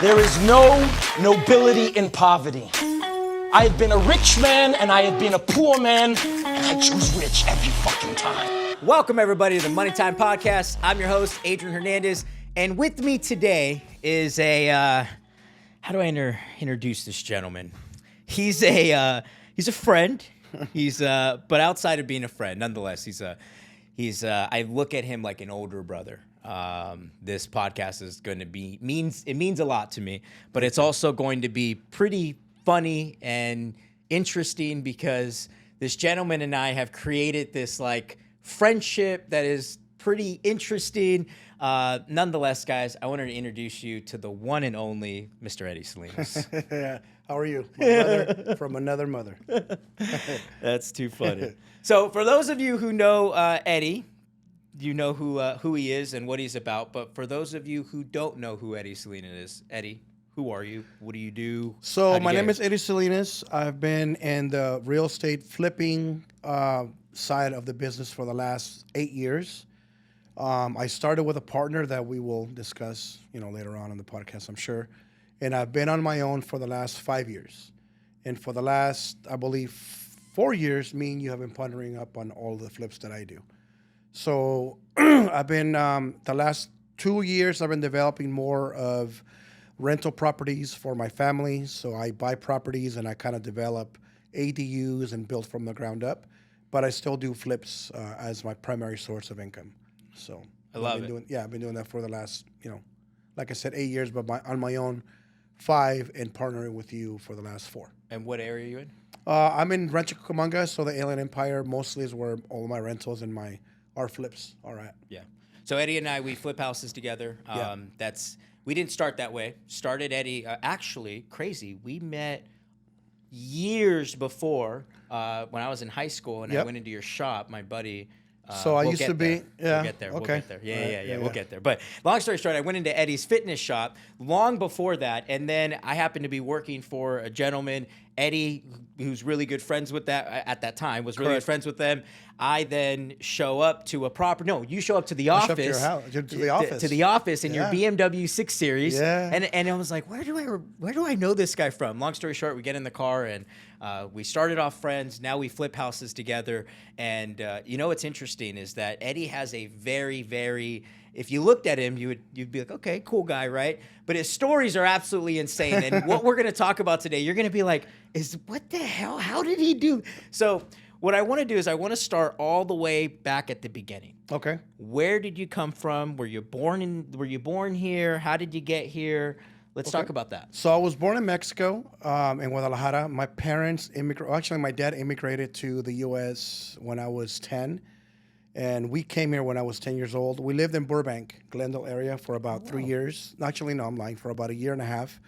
There is no nobility in poverty. I have been a rich man and I have been a poor man, and I choose rich every fucking time. Welcome, everybody, to the Money Time Podcast. I'm your host, Adrian Hernandez, and with me today is how do I introduce this gentleman? He's a friend. But outside of being a friend, nonetheless, I look at him like an older brother. This podcast is going to means a lot to me, but it's also going to be pretty funny and interesting because this gentleman and I have created this like friendship that is pretty interesting. Nonetheless, guys, I wanted to introduce you to the one and only Mr. Eddie Salinas. How are you? My brother from another mother. That's too funny. So for those of you who know Eddie, you know who he is and what he's about. But for those of you who don't know who Eddie Salinas is, Eddie, who are you? What do you do? So my name is Eddie Salinas. I've been in the real estate flipping side of the business for the last 8 years. I started with a partner that we will discuss, later on in the podcast, I'm sure. And I've been on my own for the last 5 years. And for the last, I believe, 4 years, me and you have been partnering up on all the flips that I do. So I've been, the last 2 years, I've been developing more of rental properties for my family. So I buy properties and I kind of develop ADUs and build from the ground up. But I still do flips as my primary source of income. So I love it. I've been doing that for the last, like I said, 8 years, but on my own 5 and partnering with you for the last 4. And what area are you in? I'm in Rancho Cucamonga, so the Alien Empire mostly is where all of my rentals and our flips are at. Yeah. So Eddie and I, we flip houses together. We didn't start that way. Started Eddie, actually, crazy. We met years before when I was in high school and I went into your shop, my buddy. So I used to be, We'll get there. Okay. We'll get there. We'll get there. But long story short, I went into Eddie's fitness shop long before that. And then I happened to be working for a gentleman, Eddie, who's really good friends with at that time, was really good friends with them. I then show up to a proper, no, you show up to the office. To your house, to the office. To the office in your BMW 6 Series. Yeah. And I was like, where do I know this guy from? Long story short, we get in the car and we started off friends. Now we flip houses together. And what's interesting is that Eddie has a very, very, if you looked at him, you'd be like, okay, cool guy, right? But his stories are absolutely insane. And what we're going to talk about today, you're going to be like, what the hell? How did he do? So what I want to do is I want to start all the way back at the beginning. Okay. Where did you come from? Were you born here? How did you get here? Let's talk about that. So I was born in Mexico, in Guadalajara. My parents my dad immigrated to the U.S. when I was 10, and we came here when I was 10 years old. We lived in Burbank, Glendale area for about 3 years. Actually, no, I'm lying, for about a year and a half.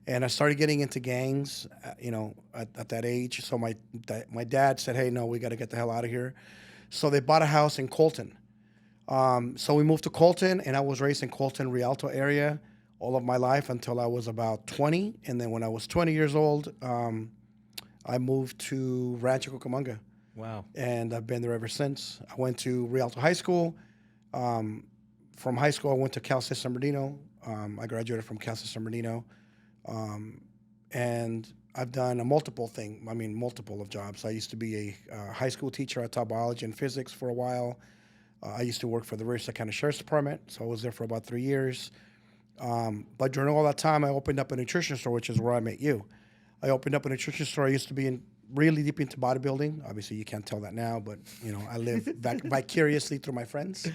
And I started getting into gangs, at that age. So my dad said, hey, no, we got to get the hell out of here. So they bought a house in Colton. So we moved to Colton, and I was raised in Colton, Rialto area all of my life until I was about 20. And then when I was 20 years old, I moved to Rancho Cucamonga. Wow. And I've been there ever since. I went to Rialto High School. From high school, I went to Cal State San Bernardino. I graduated from Cal State San Bernardino. And I've done multiple of jobs. I used to be a high school teacher. I taught biology and physics for a while. I used to work for the Riverside County Sheriff's Department, so I was there for about 3 years. But during all that time, I opened up a nutrition store, which is where I met you. I opened up a nutrition store. I used to be really deep into bodybuilding. Obviously, you can't tell that now, but I live vicariously through my friends.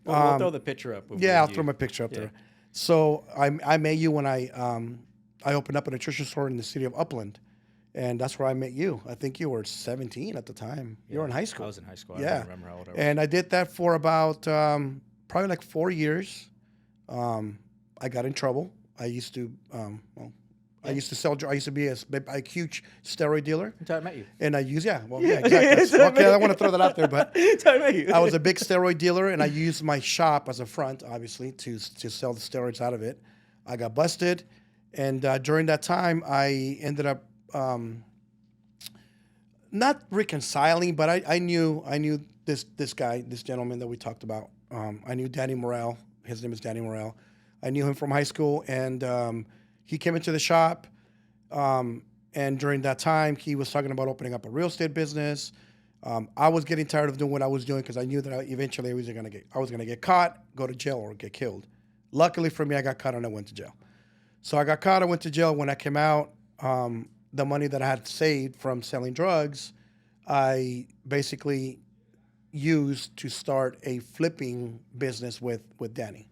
We'll throw the picture up. I'll throw my picture up there. So I met you when I opened up a nutrition store in the city of Upland, and that's where I met you. I think you were 17 at the time. You were in high school. I was in high school. I don't remember how old I was. And I did that for about probably like 4 years. I got in trouble. I used to I used to sell. I used to be a huge steroid dealer. That's how I met you. And I use exactly. Okay, I want to throw that out there, but That's how I met you. I was a big steroid dealer, and I used my shop as a front, obviously, to sell the steroids out of it. I got busted, and during that time, I ended up not reconciling, but I knew this gentleman that we talked about. I knew Danny Morrell. His name is Danny Morrell. I knew him from high school, and he came into the shop. And during that time, he was talking about opening up a real estate business. I was getting tired of doing what I was doing because I knew that eventually I was gonna get caught, go to jail, or get killed. Luckily for me, I got caught and I went to jail. So I got caught, I went to jail. When I came out, the money that I had saved from selling drugs, I basically used to start a flipping business with Danny.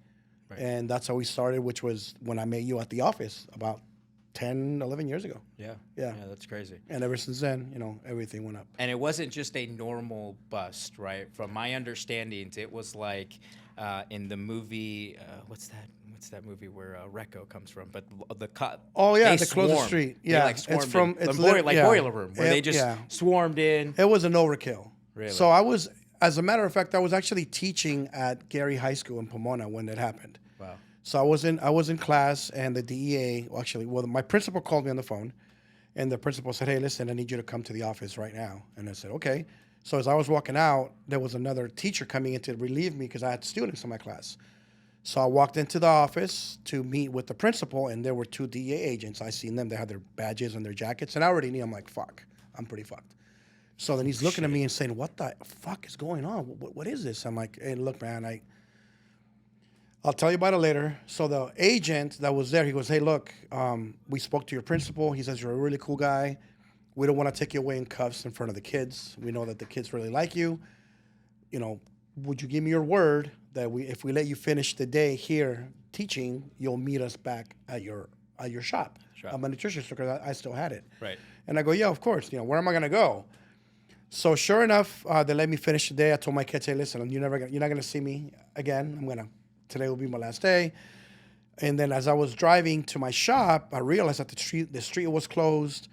Right. And that's how we started, which was when I met you at the office about 10, 11 years ago. Yeah, that's crazy. And ever since then, everything went up. And it wasn't just a normal bust, right? From my understandings, it was like in the movie, what's that movie where Recco comes from? But the the Close the Street. Yeah, it's Boiler Room, where they just swarmed in. It was an overkill. Really? So I was, as a matter of fact, I was actually teaching at Gary High School in Pomona when it happened. Wow. So I was in class, and the DEA, my principal called me on the phone, and the principal said, "Hey, listen, I need you to come to the office right now." And I said, "Okay." So as I was walking out, there was another teacher coming in to relieve me because I had students in my class. So I walked into the office to meet with the principal, and there were 2 DEA agents. I seen them; they had their badges and their jackets, and I already knew. I'm like, "Fuck, I'm pretty fucked." So then he's looking at me and saying, "What the fuck is going on? What is this?" I'm like, "Hey, look, man, I'll tell you about it later." So the agent that was there, he goes, "Hey, look, we spoke to your principal. He says you're a really cool guy. We don't want to take you away in cuffs in front of the kids. We know that the kids really like you. Would you give me your word that if we let you finish the day here teaching, you'll meet us back at your shop?" I'm a nutrition store because I still had it. Right. And I go, "Yeah, of course. Where am I gonna go?" So sure enough, they let me finish the day. I told my kids, "Hey, listen, you're not gonna see me again. Today will be my last day." And then as I was driving to my shop, I realized that the street was closed.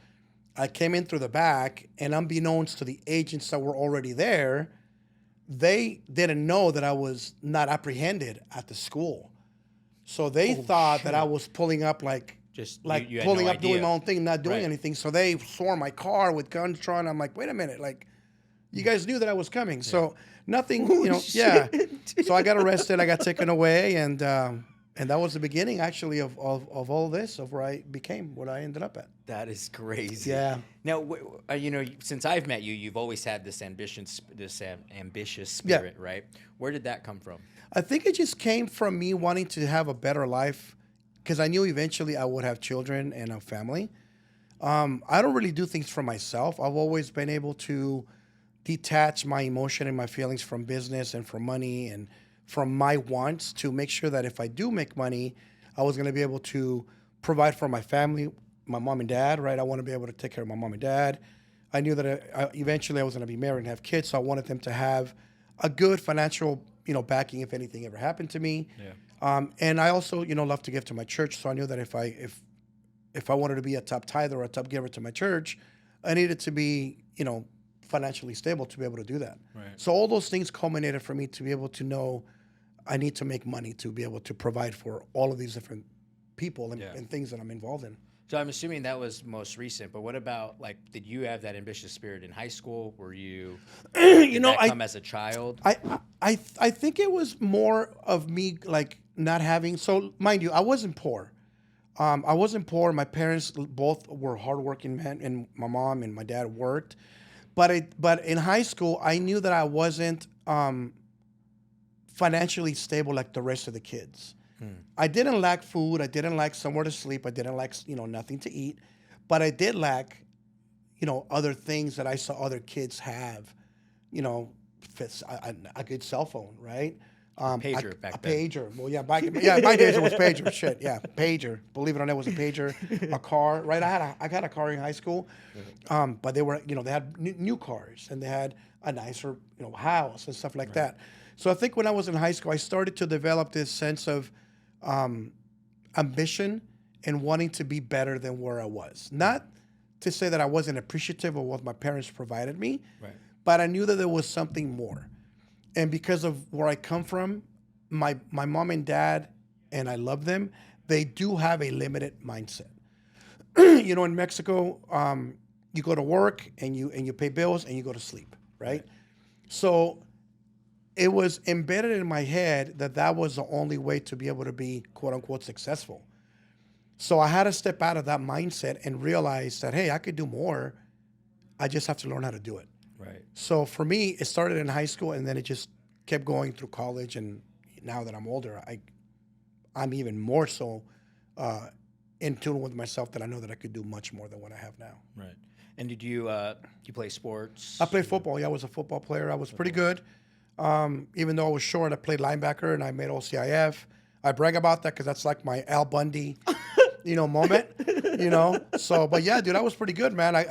I came in through the back, and unbeknownst to the agents that were already there, they didn't know that I was not apprehended at the school. So they thought that I was pulling up you pulling up, doing my own thing, not doing anything. So they swarmed my car with guns drawn. I'm like, wait a minute, you guys knew that I was coming. Yeah. So nothing, So I got arrested. I got taken away, and that was the beginning, actually, of all this, of where I became what I ended up at. That is crazy. Yeah. Now, since I've met you, you've always had this ambitious spirit, right? Where did that come from? I think it just came from me wanting to have a better life, because I knew eventually I would have children and a family. I don't really do things for myself. I've always been able to detach my emotion and my feelings from business and from money and from my wants, to make sure that if I do make money, I was going to be able to provide for my family, my mom and dad, right? I want to be able to take care of my mom and dad. I knew that eventually I was going to be married and have kids, so I wanted them to have a good financial, backing if anything ever happened to me. Yeah. And I also, love to give to my church, so I knew that if I wanted to be a top tither or a top giver to my church, I needed to be, financially stable to be able to do that. Right. So all those things culminated for me to be able to know I need to make money to be able to provide for all of these different people and things that I'm involved in. So I'm assuming that was most recent, but what about, did you have that ambitious spirit in high school? Were you, did that come as a child? I think it was more of me, not having, so mind you, I wasn't poor. I wasn't poor. My parents both were hardworking men, and my mom and my dad worked. But in high school, I knew that I wasn't financially stable like the rest of the kids. I didn't lack food. I didn't lack somewhere to sleep. I didn't lack, nothing to eat. But I did lack, other things that I saw other kids have. A good cell phone, right? Pager back then. Pager. Well, yeah, my days it was pager. Shit, yeah, pager. Believe it or not, it was a pager. A car, right? I got a car in high school, but they were, they had new cars, and they had a nicer, house and stuff like that. So I think when I was in high school, I started to develop this sense of ambition and wanting to be better than where I was. Not to say that I wasn't appreciative of what my parents provided me, but I knew that there was something more. And because of where I come from, my mom and dad, and I love them, they do have a limited mindset. In Mexico, you go to work and you pay bills and you go to sleep, right? So it was embedded in my head that that was the only way to be able to be quote unquote successful. So I had to step out of that mindset and realize that, hey, I could do more. I just have to learn how to do it. Right. So for me, it started in high school and then it just kept going through college. And now that I'm older, I'm even more so in tune with myself that I know that I could do much more than what I have now. Right. And did you play sports? I played football. Yeah, I was a football player. I was pretty good. Even though I was short, I played linebacker and I made OCIF. I brag about that because that's like my Al Bundy, moment. So, but yeah, dude, I was pretty good, man. I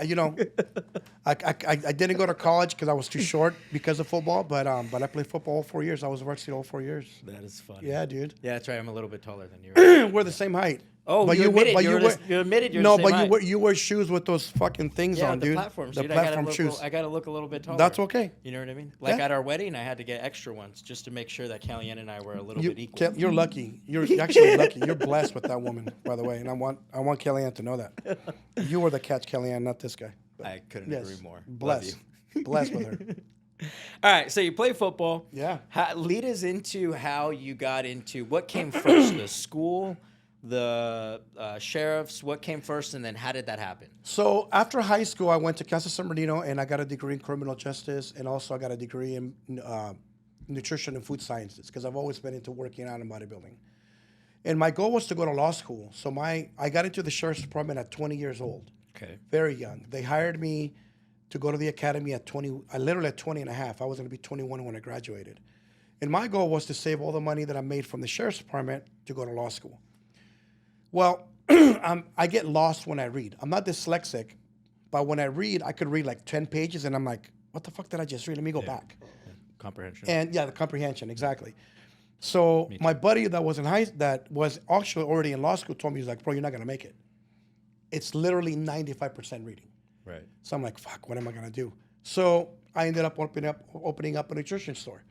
didn't go to college because I was too short because of football, but I played football all 4 years. I was a varsity all 4 years. That is funny. Yeah, dude. Yeah, that's right. I'm a little bit taller than you. We're the same height. Oh, but you admitted you admitted you're no, the same but height. you wear shoes with those fucking things on, the dude. Platforms, the dude. platform shoes. I got to look a little bit taller. That's okay. You know what I mean? Like Yeah. at our wedding, I had to get extra ones just to make sure that Kellyanne and I were a little bit equal. You're lucky. You're actually lucky. You're blessed with that woman, by the way. And I want Kellyanne to know that. You were the catch, Kellyanne, not this guy. But I couldn't agree more. Blessed. Blessed with her. All right, so you play football. Yeah. Lead us into how you got into what came first, the school, the sheriffs. What came first, and then how did that happen? So after high school, I went to Casa San Bernardino, and I got a degree in criminal justice, and also I got a degree in nutrition and food sciences because I've always been into working out and bodybuilding. And my goal was to go to law school. So I got into the sheriff's department at 20 years old. Okay. Very young. They hired me to go to the academy at 20. I literally at 20 and a half. I was going to be 21 when I graduated. And my goal was to save all the money that I made from the sheriff's department to go to law school. Well, I get lost when I read. I'm not dyslexic, but when I read, I could read like 10 pages and I'm like, what the fuck did I just read? Let me go back. Comprehension. And yeah, the comprehension, exactly. So my buddy that was that was actually already in law school told me, he's like, bro, you're not going to make it. It's literally 95% reading. Right. So I'm like, fuck, what am I going to do? So I ended up opening up a nutrition store.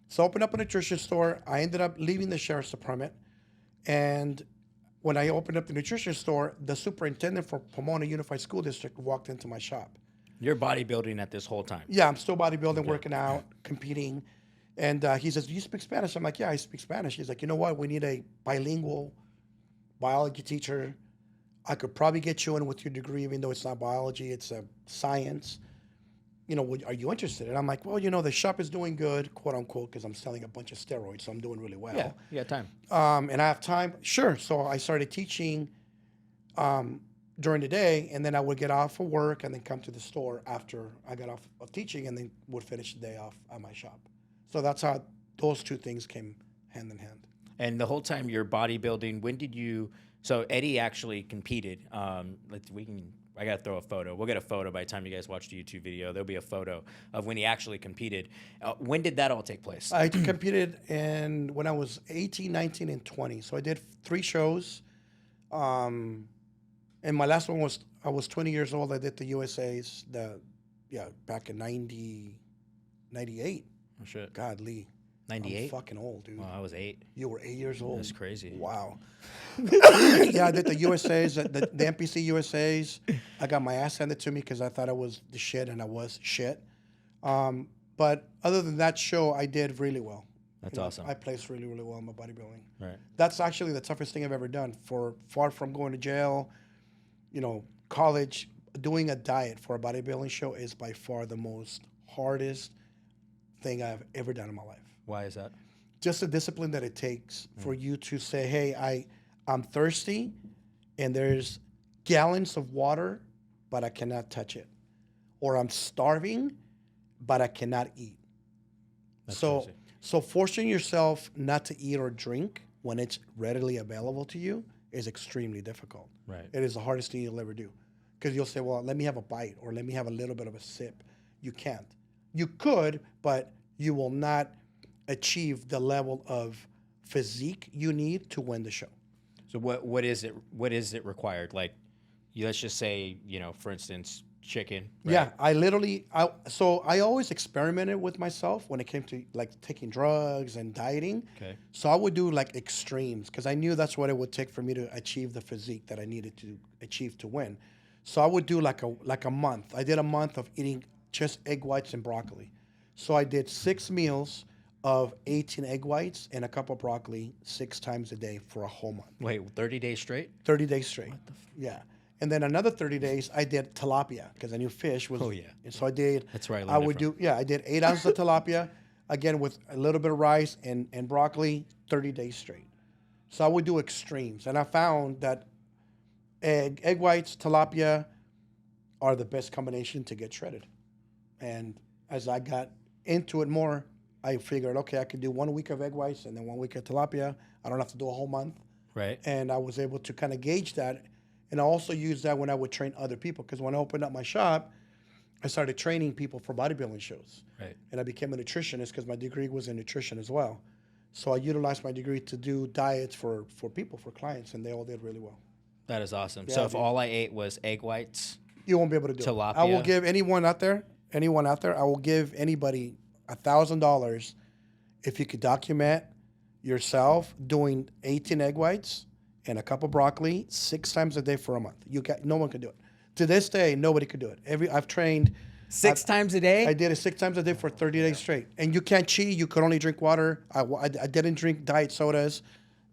So I opened up a nutrition store. I ended up leaving the sheriff's department. And when I opened up the nutrition store, the superintendent for Pomona Unified School District walked into my shop. You're bodybuilding at this whole time. Yeah, I'm still bodybuilding, working out, competing. And he says, do you speak Spanish? I'm like, yeah, I speak Spanish. He's like, you know what? We need a bilingual biology teacher. I could probably get you in with your degree, even though it's not biology, it's a science. Are you interested? And I'm like, well, the shop is doing good, quote unquote, because I'm selling a bunch of steroids, so I'm doing really well. Yeah, you got time. And I have time. Sure. So I started teaching during the day, and then I would get off of work and then come to the store after I got off of teaching, and then would finish the day off at my shop. So that's how those two things came hand in hand. And the whole time you're bodybuilding, when did you? So Eddie actually competed. I gotta throw a photo. We'll get a photo by the time you guys watch the YouTube video. There'll be a photo of when he actually competed. When did that all take place? I competed when I was 18, 19, and 20. So I did 3 shows. And my last one was, I was 20 years old. I did the USA's, back in 98. Oh, shit. God, Lee. 98? I'm fucking old, dude. Well, I was 8. You were 8 years old? That's crazy. Wow. Yeah, I did the USA's, the NPC USA's. I got my ass handed to me because I thought I was the shit, and I was shit. But other than that show, I did really well. That's awesome. I placed really, really well in my bodybuilding. Right. That's actually the toughest thing I've ever done. Far from going to jail, college, doing a diet for a bodybuilding show is by far the most hardest thing I've ever done in my life. Why is that? Just the discipline that it takes for you to say, hey, I'm thirsty and there's gallons of water, but I cannot touch it. Or I'm starving, but I cannot eat. That's crazy. So forcing yourself not to eat or drink when it's readily available to you is extremely difficult. Right. It is the hardest thing you'll ever do. Because you'll say, well, let me have a bite or let me have a little bit of a sip. You can't. You could, but you will not achieve the level of physique you need to win the show. So what is it? What is it required? Like, let's just say, for instance, chicken. Right? Yeah, I always experimented with myself when it came to like taking drugs and dieting. Okay. So I would do like extremes because I knew that's what it would take for me to achieve the physique that I needed to achieve to win. So I would do like a month. I did a month of eating just egg whites and broccoli. So I did 6 meals of 18 egg whites and a cup of broccoli 6 times a day for a whole month. Wait, 30 days straight? 30 days straight. Yeah. And then another 30 days, I did tilapia because I knew fish was. Oh, yeah. And so I did. That's where I learned I it would from. I did 8 ounces of tilapia, again with a little bit of rice and broccoli, 30 days straight. So I would do extremes. And I found that egg whites, tilapia are the best combination to get shredded. And as I got into it more, I figured, okay, I could do 1 week of egg whites and then 1 week of tilapia. I don't have to do a whole month. Right. And I was able to kind of gauge that. And I also used that when I would train other people. Because when I opened up my shop, I started training people for bodybuilding shows. Right. And I became a nutritionist because my degree was in nutrition as well. So I utilized my degree to do diets for people, for clients, and they all did really well. That is awesome. Yeah, so if dude. all I ate was egg whites, You won't be able to do Tilapia. it. I will give anyone out there, I will give anybody $1,000 if you could document yourself doing 18 egg whites and a cup of broccoli 6 times a day for a month. No one could do it. To this day, nobody could do it. I've trained 6 times a day? I did it 6 times a day for 30 days straight. And you can't cheat. You could only drink water. I didn't drink diet sodas.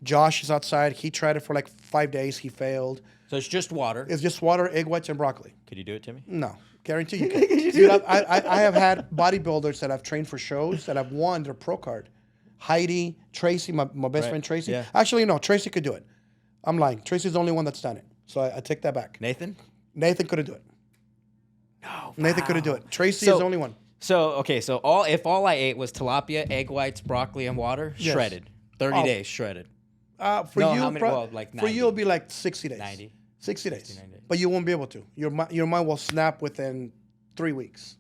Josh is outside. He tried it for like 5 days. He failed. So it's just water. It's just water, egg whites, and broccoli. Could you do it to me? No. Guarantee you can. Dude, I have had bodybuilders that I've trained for shows that have won their pro card. Heidi, Tracy, my best friend Tracy. yeah. Actually, no, Tracy could do it. I'm lying. Tracy's the only one that's done it. So I take that back. Nathan? Nathan couldn't do it. No. Nathan couldn't do it. Tracy is the only one. So, okay, so if all I ate was tilapia, egg whites, broccoli, and water, Yes. shredded. 30 days, shredded. For No, you, how many- well, like for 90. you, it'll be like 60 days. 90. 60 days. 60, 90. But you won't be able to. Your mind will snap within 3 weeks.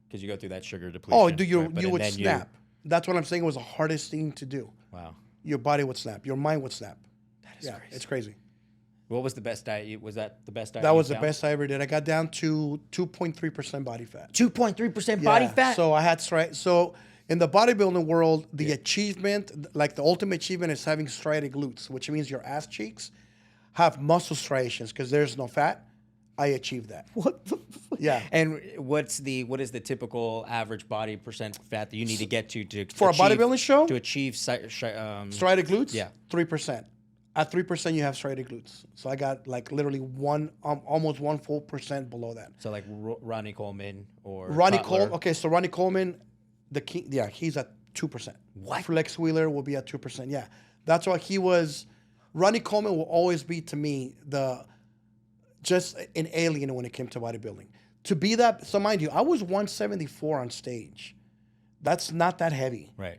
Because you go through that sugar depletion. Oh, right? you would then snap. That's what I'm saying was the hardest thing to do. Wow. Your body would snap. Your mind would snap. That is crazy. It's crazy. What was the best diet? Was that the best diet? That you was the found? best I ever did. I got down to 2.3% body fat. 2.3% body Yeah. fat? So I had so in the bodybuilding world, the achievement, like the ultimate achievement, is having striated glutes, which means your ass cheeks have muscle striations because there's no fat. I achieved that. What the fuck? Yeah. And what is the typical average body percent fat that you need to get to For a achieve- bodybuilding show? to achieve Striated glutes? Yeah. 3%. At 3%, you have striated glutes. So I got like literally almost 1 full percent below that. So like Ronnie Coleman or Ronnie Cutler. Coleman. Okay, so Ronnie Coleman, he's at 2%. What? Flex Wheeler will be at 2%. Yeah, that's why he was. Ronnie Coleman will always be to me just an alien when it came to bodybuilding. To be that, so mind you, I was 174 on stage. That's not that heavy. Right.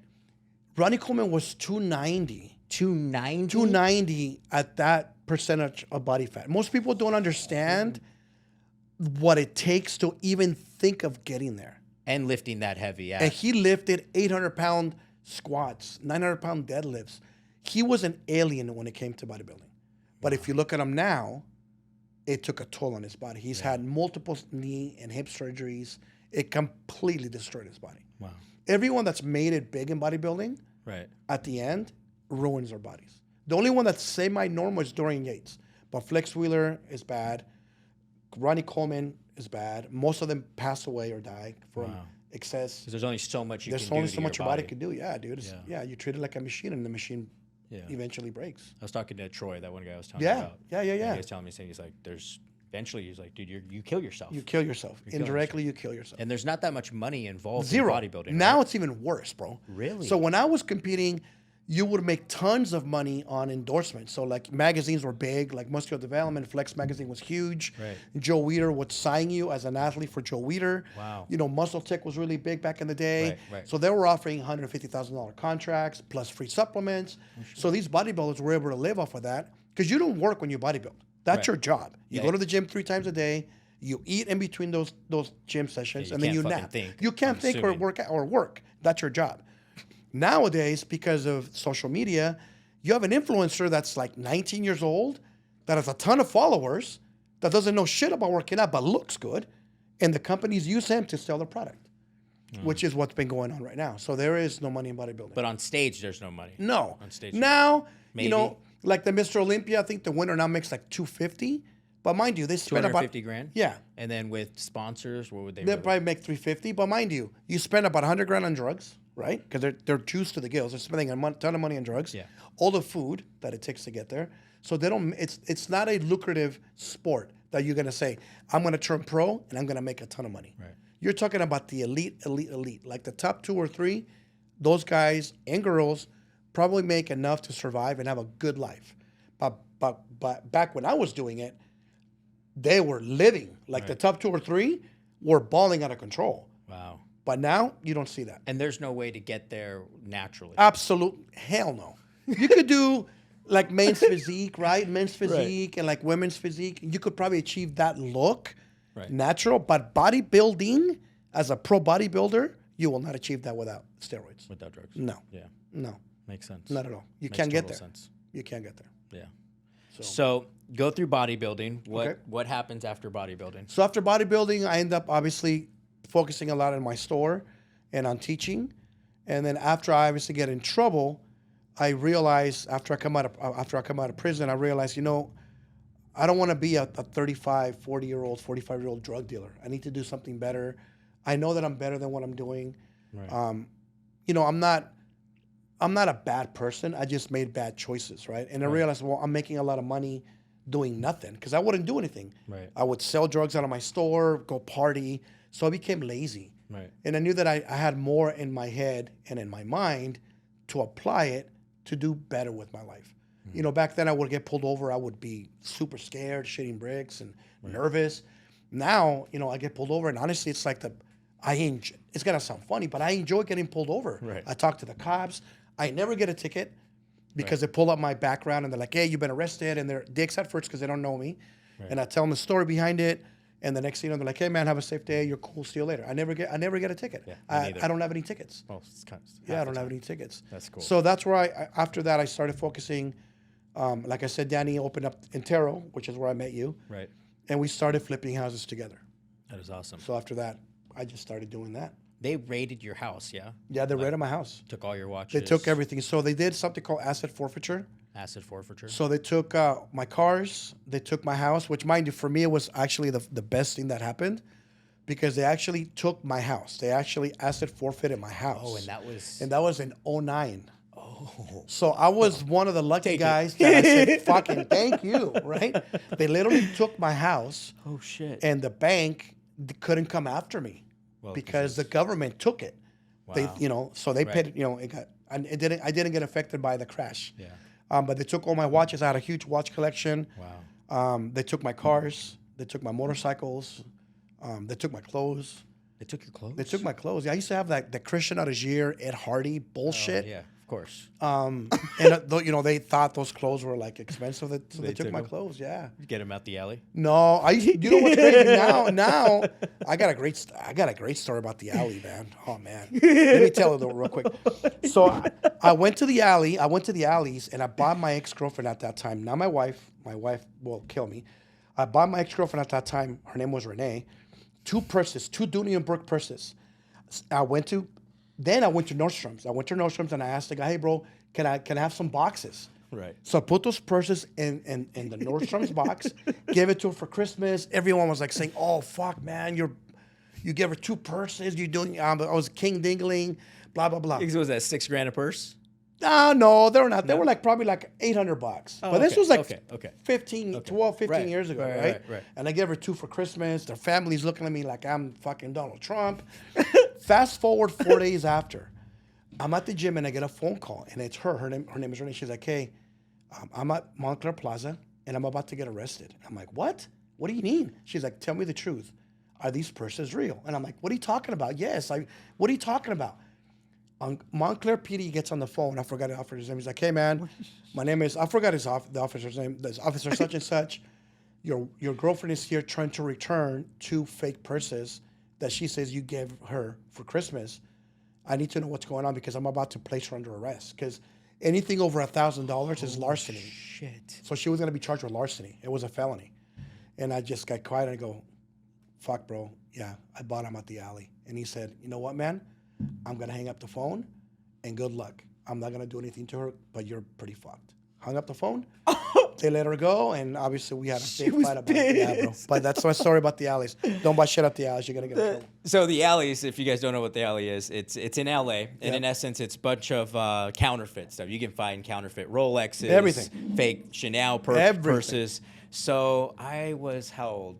Ronnie Coleman was 290. 290? 290 at that percentage of body fat. Most people don't understand what it takes to even think of getting there. And lifting that heavy, yeah. And he lifted 800-pound squats, 900-pound deadlifts. He was an alien when it came to bodybuilding. But if you look at him now, it took a toll on his body. He's had multiple knee and hip surgeries. It completely destroyed his body. Wow. Everyone that's made it big in bodybuilding, Right. at the end, ruins their bodies. The only one that's semi-normal is Dorian Yates. But Flex Wheeler is bad. Ronnie Coleman is bad. Most of them pass away or die from excess. Because there's only so much you There's can do only to so much your your body body can do. Yeah, dude. Yeah. You treat it like a machine, and the machine eventually breaks. I was talking to Troy, that one guy I was telling you Yeah, about. yeah. And he was telling me, saying he's like, eventually he's like, dude, you kill yourself. You kill yourself. kill Indirectly, you kill yourself. And there's not that much money involved Zero. in bodybuilding. Now right? it's even worse, bro. Really? So when I was competing, you would make tons of money on endorsements. So like magazines were big, like Muscular Development, Flex magazine was huge. Right. Joe Weider would sign you as an athlete for Joe Weider. Wow. You know, Muscle Tech was really big back in the day. Right, right. So they were offering $150,000 contracts plus free supplements. So these bodybuilders were able to live off of that because you don't work when you bodybuild. That's Right. your job. You Yeah. go to the gym 3 times a day. You eat in between those gym sessions, Yeah, you and then can't you fucking nap. think, You can't I'm think or assuming. work. That's your job. Nowadays, because of social media, you have an influencer that's like 19 years old, that has a ton of followers, that doesn't know shit about working out, but looks good, and the companies use him to sell their product, which is what's been going on right now. So there is no money in bodybuilding. But on stage, there's no money. No. On stage. Now, Maybe. you know, like the Mr. Olympia, I think the winner now makes like $250. But mind you, they spend about 250 grand? Yeah. And then with sponsors, what would they They'll really? probably make $350. But mind you, you spend about $100 grand on drugs, right? Because they're juiced to the gills. They're spending a ton of money on drugs. Yeah. All the food that it takes to get there. So they don't. It's not a lucrative sport that you're gonna say, I'm gonna turn pro and I'm gonna make a ton of money. Right. You're talking about the elite, like the top 2 or 3. Those guys and girls probably make enough to survive and have a good life. But back when I was doing it, they were living. Like the top 2 or 3 were balling out of control. Wow. But now you don't see that. And there's no way to get there naturally. Absolute hell no. You could do like men's physique, right? Men's physique and like women's physique. You could probably achieve that look natural. But bodybuilding, as a pro bodybuilder, you will not achieve that without steroids. Without drugs. No. Yeah. No. Makes sense. Not at all. You Makes can't get total there. sense. You can't get there. Yeah. So go through bodybuilding. Okay. What happens after bodybuilding? So after bodybuilding, I end up obviously focusing a lot on my store and on teaching. And then after I obviously get in trouble, I realized after I come out of prison, I realized, I don't want to be a 35, 40-year-old, 45-year-old drug dealer. I need to do something better. I know that I'm better than what I'm doing. Right. I'm not a bad person. I just made bad choices, right? And I realized, well, I'm making a lot of money doing nothing because I wouldn't do anything. Right. I would sell drugs out of my store, go party. So I became lazy. Right. And I knew that I had more in my head and in my mind to apply it to do better with my life. Mm-hmm. Back then I would get pulled over. I would be super scared, shitting bricks and nervous. Now, I get pulled over and honestly, it's like it's going to sound funny, but I enjoy getting pulled over. Right. I talk to the cops. I never get a ticket because they pull up my background and they're like, hey, you've been arrested. And they're dicks at first because they don't know me. Right. And I tell them the story behind it. And the next thing they're like, hey, man, have a safe day. You're cool. See you later. I never get a ticket. Yeah, I don't have any tickets. Oh, it's kind of I don't have any tickets. That's cool. So that's where after that, I started focusing. Like I said, Danny opened up Intero, which is where I met you. Right. And we started flipping houses together. That is awesome. So after that, I just started doing that. They raided your house, yeah? Yeah, they raided my house. Took all your watches. They took everything. So they did something called asset forfeiture. Asset forfeiture. So they took my cars. They took my house, which, mind you, for me, it was actually the best thing that happened because they actually took my house. They actually asset forfeited my house. Oh, and that was in 2009. Oh. So I was one of the lucky guys that I said, fucking thank you, right? They literally took my house. Oh, shit. And the bank couldn't come after me. Because the government took it. Wow. They, so they paid. I didn't get affected by the crash. Yeah. But they took all my watches. I had a huge watch collection. Wow. They took my cars. They took my motorcycles. They took my clothes. They took your clothes. They took my clothes. Yeah, I used to have the Christian Audigier, Ed Hardy bullshit. Oh, yeah, of course. And they thought those clothes were like expensive, so they took my clothes. Yeah. You get them out the alley. No, you know what's crazy now? Now I got a great story about the alley, man. Oh man, let me tell it real quick. So I went to the alley. I went to the alleys and I bought my ex-girlfriend at that time. Not my wife. My wife will kill me. I bought my ex-girlfriend at that time. Her name was Renee. 2 purses, 2 Dooney and Burke purses. I went to Nordstrom's. I went to Nordstrom's and I asked the guy, hey, bro, can I have some boxes? Right. So I put those purses in the Nordstrom's box, gave it to her for Christmas. Everyone was like saying, oh, fuck, man, you gave her 2 purses. You're doing, I was king dingling, blah, blah, blah. Was that $6,000 a purse? No, they were not. They were probably $800. Oh, but this was 15 years ago, right? And I gave her 2 for Christmas. Their family's looking at me like I'm fucking Donald Trump. Fast forward 4 days after, I'm at the gym and I get a phone call, and it's her. Her name is Renee. She's like, hey, I'm at Montclair Plaza and I'm about to get arrested. I'm like, what? What do you mean? She's like, tell me the truth. Are these purses real? And I'm like, what are you talking about? Yes. What are you talking about? Montclair PD gets on the phone. I forgot the officer's name. He's like, hey, man, my name is, I forgot the officer's name. There's officer such and such. Your girlfriend is here trying to return 2 fake purses that she says you gave her for Christmas. I need to know what's going on because I'm about to place her under arrest because anything over $1,000 is larceny. Shit. So she was going to be charged with larceny. It was a felony. And I just got quiet and I go, fuck, bro. Yeah, I bought him at the alley. And he said, you know what, man? I'm going to hang up the phone and good luck. I'm not going to do anything to her, but you're pretty fucked. Hung up the phone. They let her go, and obviously we had a big was fight about it. Yeah, bro. But that's my story about the alleys. Don't buy shit at the alleys. You're gonna get in trouble. So the alleys, if you guys don't know what the alley is, it's in LA, and in essence, it's a bunch of counterfeit stuff. You can find counterfeit Rolexes, Everything. fake Chanel Everything. purses. So I was how old?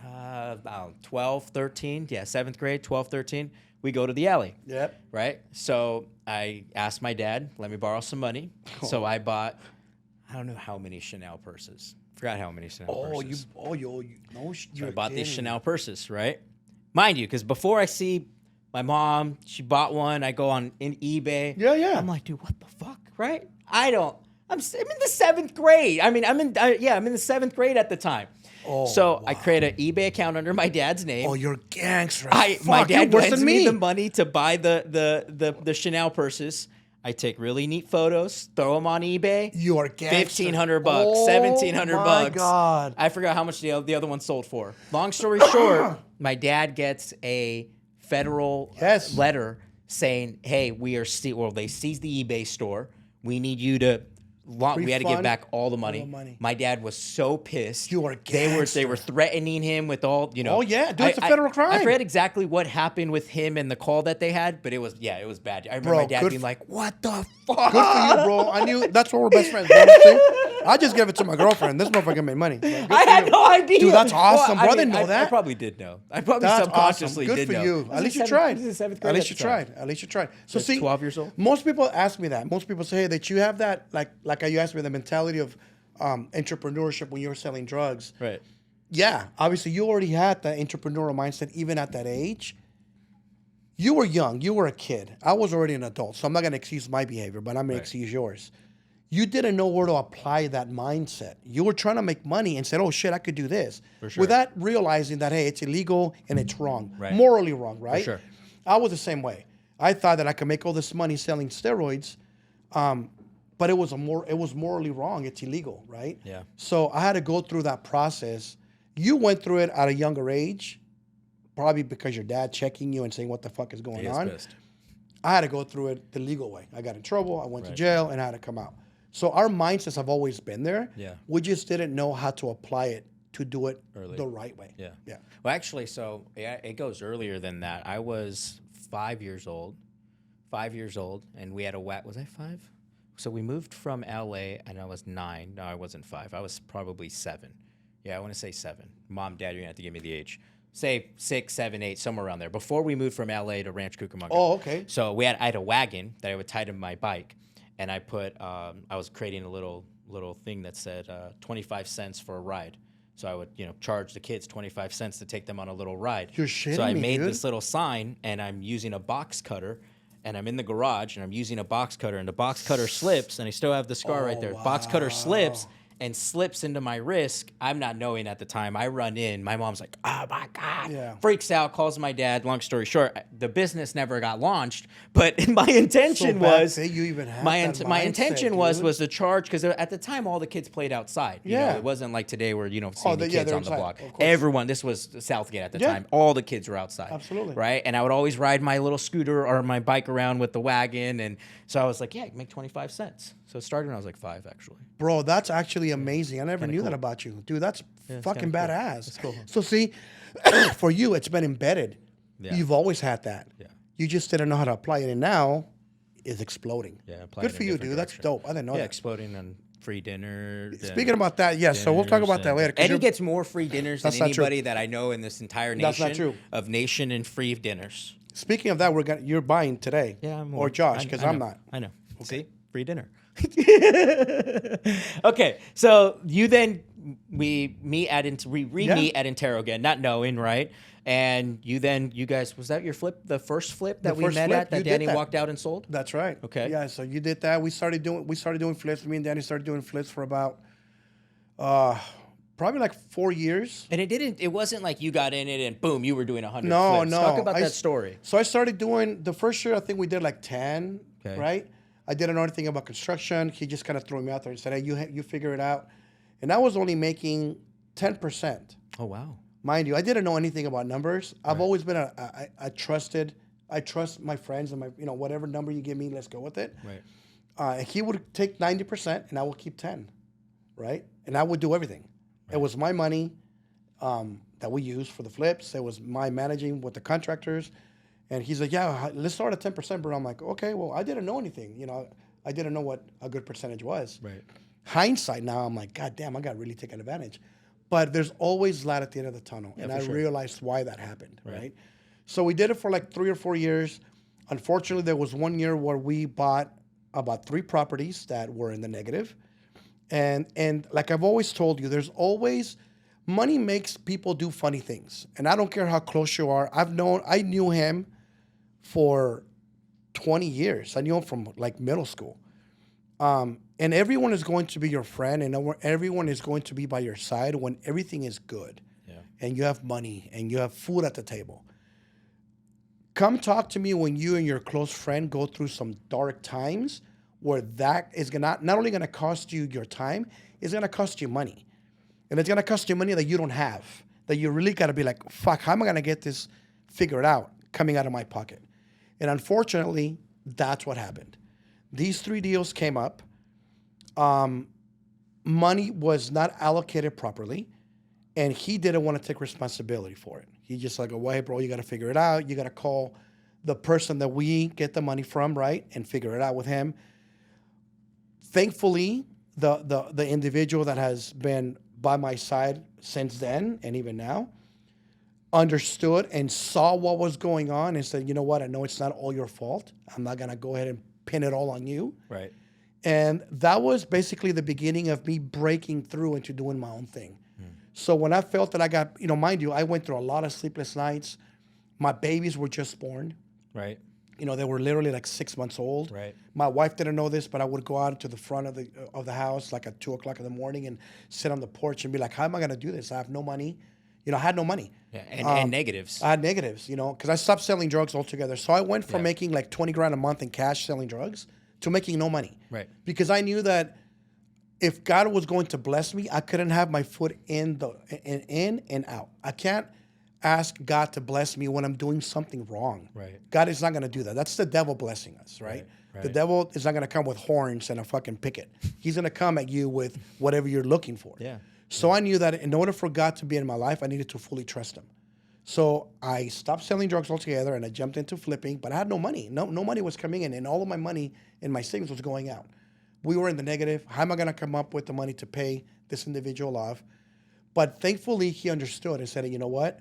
About 12, 13. Yeah, 7th grade, 12, 13. We go to the alley. Yep. Right? So I asked my dad, let me borrow some money. So I bought, I don't know how many Chanel purses. Forgot how many Chanel purses. You I bought these Chanel purses, right? Mind you, because before I see my mom, she bought one. I go on in eBay. Yeah. I'm like, dude, what the fuck, right? I'm in the 7th grade. I'm in the 7th grade at the time. So I create an eBay account under my dad's name. Oh, you're gangster. My dad worse lends than me me. the money to buy the Chanel purses. I take really neat photos, throw them on eBay. You are gangster. $1,500, Oh, $1,700. my God. I forgot how much the other one sold for. Long story short, my dad gets a federal letter saying, "Hey, they seized the eBay store. We need you to." We had to give back all the money. My dad was so pissed. You are They gangster. were threatening him with all, Oh, yeah. Dude, it's a federal crime. I forget exactly what happened with him and the call that they had, but it was bad. I remember my dad being like, "What the fuck?" Good for you, bro. I knew that's why we're best friends. You know what I'm saying? I just gave it to my girlfriend. This motherfucker made money. Like, I had no idea. Dude, that's awesome, bro. I mean, didn't know that. I probably did know. I probably That's subconsciously awesome. Good did for know. you. At least you tried. At least you tried. At least you tried. So see, 12 years old. Most people ask me that. Most people say, "Hey, that you have that like you asked me the mentality of entrepreneurship when you were selling drugs." Right. Yeah, obviously you already had that entrepreneurial mindset even at that age. You were young. You were a kid. I was already an adult, so I'm not going to excuse my behavior, but I'm going to excuse yours. You didn't know where to apply that mindset. You were trying to make money and said, "Oh shit, I could do this," without realizing that, hey, it's illegal and it's wrong, morally wrong, right? For sure. I was the same way. I thought that I could make all this money selling steroids, but it was morally wrong. It's illegal, right? Yeah. So I had to go through that process. You went through it at a younger age, probably because your dad checking you and saying what the fuck is going on. Pissed. I had to go through it the legal way. I got in trouble. I went to jail and I had to come out. So our mindsets have always been there. Yeah. We just didn't know how to apply it to do it the right way. Yeah. Yeah. Well, actually, so it goes earlier than that. I was 5 years old. 5 years old, and we had a Was I 5? So we moved from LA, and I was 9. No, I wasn't 5. I was probably 7. Yeah, I want to say 7. Mom, Dad, you're gonna have to give me the age. Say 6, 7, 8, somewhere around there. Before we moved from LA to Ranch Cucamonga. Oh, okay. So I had a wagon that I would tie to my bike, and I put I was creating a little thing that said 25 cents for a ride. So I would charge the kids 25 cents to take them on a little ride. You're shitting So I me, made dude. this little sign, and I'm using a box cutter, and I'm in the garage, and I'm using a box cutter, and the box cutter slips, and I still have the scar right there. Box cutter slips and slips into my wrist. I'm not knowing at the time. I run in. My mom's like, "Oh my God." Yeah. Freaks out, calls my dad. Long story short, the business never got launched, but my intention was you even had my that my mindset, intention was dude. to charge, because at the time all the kids played outside. You know, it wasn't like today where see the kids they're on the inside, block. of course. Everyone, this was Southgate at the time. All the kids were outside. Absolutely. Right? And I would always ride my little scooter or my bike around with the wagon, and so I was like, yeah, I can make 25 cents. So it started when I was like 5, actually. Bro, that's actually amazing. I never knew that about you. Dude, that's fucking kinda cool. badass. It's cool. So see, for you, it's been embedded. Yeah. You've always had that. Yeah. You just didn't know how to apply it, and now it's exploding. Yeah, Good for you, dude. That's dope. I didn't know Yeah, that. exploding on free dinner. Speaking about that, yes. So we'll talk about that later. 'cause Eddie you're- gets more free dinners than That's not true. anybody that I know in this entire nation. That's not true. Of nation and free dinners. Speaking of that, you're buying today. Yeah, I'm or Josh, because I'm not. I know. See, free dinner. Okay, so we meet at Intero again, not knowing, right? And you guys, was that your flip, the first flip that we first met flip, at that you did Danny that. walked out and sold? That's right. Okay. Yeah, so you did that. We started doing flips. Me and Danny started doing flips for about probably like 4 years. And it wasn't like you got in it and boom, you were doing 100 No, flips. no. Talk about that story. So I started doing the first year. I think we did like 10. Okay. Right. I didn't know anything about construction. He just kind of threw me out there and said, "Hey, you figure it out." And I was only making 10%. Oh, wow. Mind you, I didn't know anything about numbers. I've always been I trust my friends and my whatever number you give me, let's go with it. Right. He would take 90% and I will keep 10. right? And I would do everything. It was my money that we used for the flips. It was my managing with the contractors. And he's like, yeah, let's start at 10%, bro. I'm like, okay, well, I didn't know anything. You know, I didn't know what a good percentage was. Right. Hindsight now, I'm like, God damn, I got really taken advantage. But there's always light at the end of the tunnel. And I realized why that happened, right? So we did it for like 3 or 4 years. Unfortunately, there was 1 year where we bought about 3 properties that were in the negative. And like I've always told you, there's always, money makes people do funny things. And I don't care how close you are. I knew him for 20 years. I knew him from like middle school. And everyone is going to be your friend, and everyone is going to be by your side when everything is good. Yeah. And you have money and you have food at the table. Come talk to me when you and your close friend go through some dark times where that is not only going to cost you your time, it's going to cost you money. And it's going to cost you money that you don't have, that you really got to be like, fuck, how am I going to get this figured out coming out of my pocket? And unfortunately, that's what happened. These 3 deals came up. Money was not allocated properly, and he didn't want to take responsibility for it. He just like, well, hey, bro, you got to figure it out. You got to call the person that we get the money from, right, and figure it out with him. Thankfully, the individual that has been by my side since then and even now understood and saw what was going on and said, you know what, I know it's not all your fault. I'm not going to go ahead and pin it all on you. Right. And that was basically the beginning of me breaking through into doing my own thing. So when I felt that I got, you know, mind you, I went through a lot of sleepless nights. My babies were just born. Right. You know, they were literally like 6 months old. Right. My wife didn't know this, but I would go out to the front of the house like at 2 o'clock in the morning and sit on the porch and be like, how am I going to do this? I have no money. You know, I had no money. Yeah, and negatives. I had negatives, you know, because I stopped selling drugs altogether. So I went from making like 20 grand a month in cash selling drugs to making no money. Right. Because I knew that if God was going to bless me, I couldn't have my foot in and out. I can't ask God to bless me when I'm doing something wrong. Right. God is not going to do that. That's the devil blessing us, right? The devil is not going to come with horns and a fucking picket. He's going to come at you with whatever you're looking for. Yeah. So I knew that in order for God to be in my life, I needed to fully trust him. So I stopped selling drugs altogether and I jumped into flipping, but I had no money. No money was coming in, and all of my money in my savings was going out. We were in the negative. How am I going to come up with the money to pay this individual off? But thankfully, he understood and said, you know what?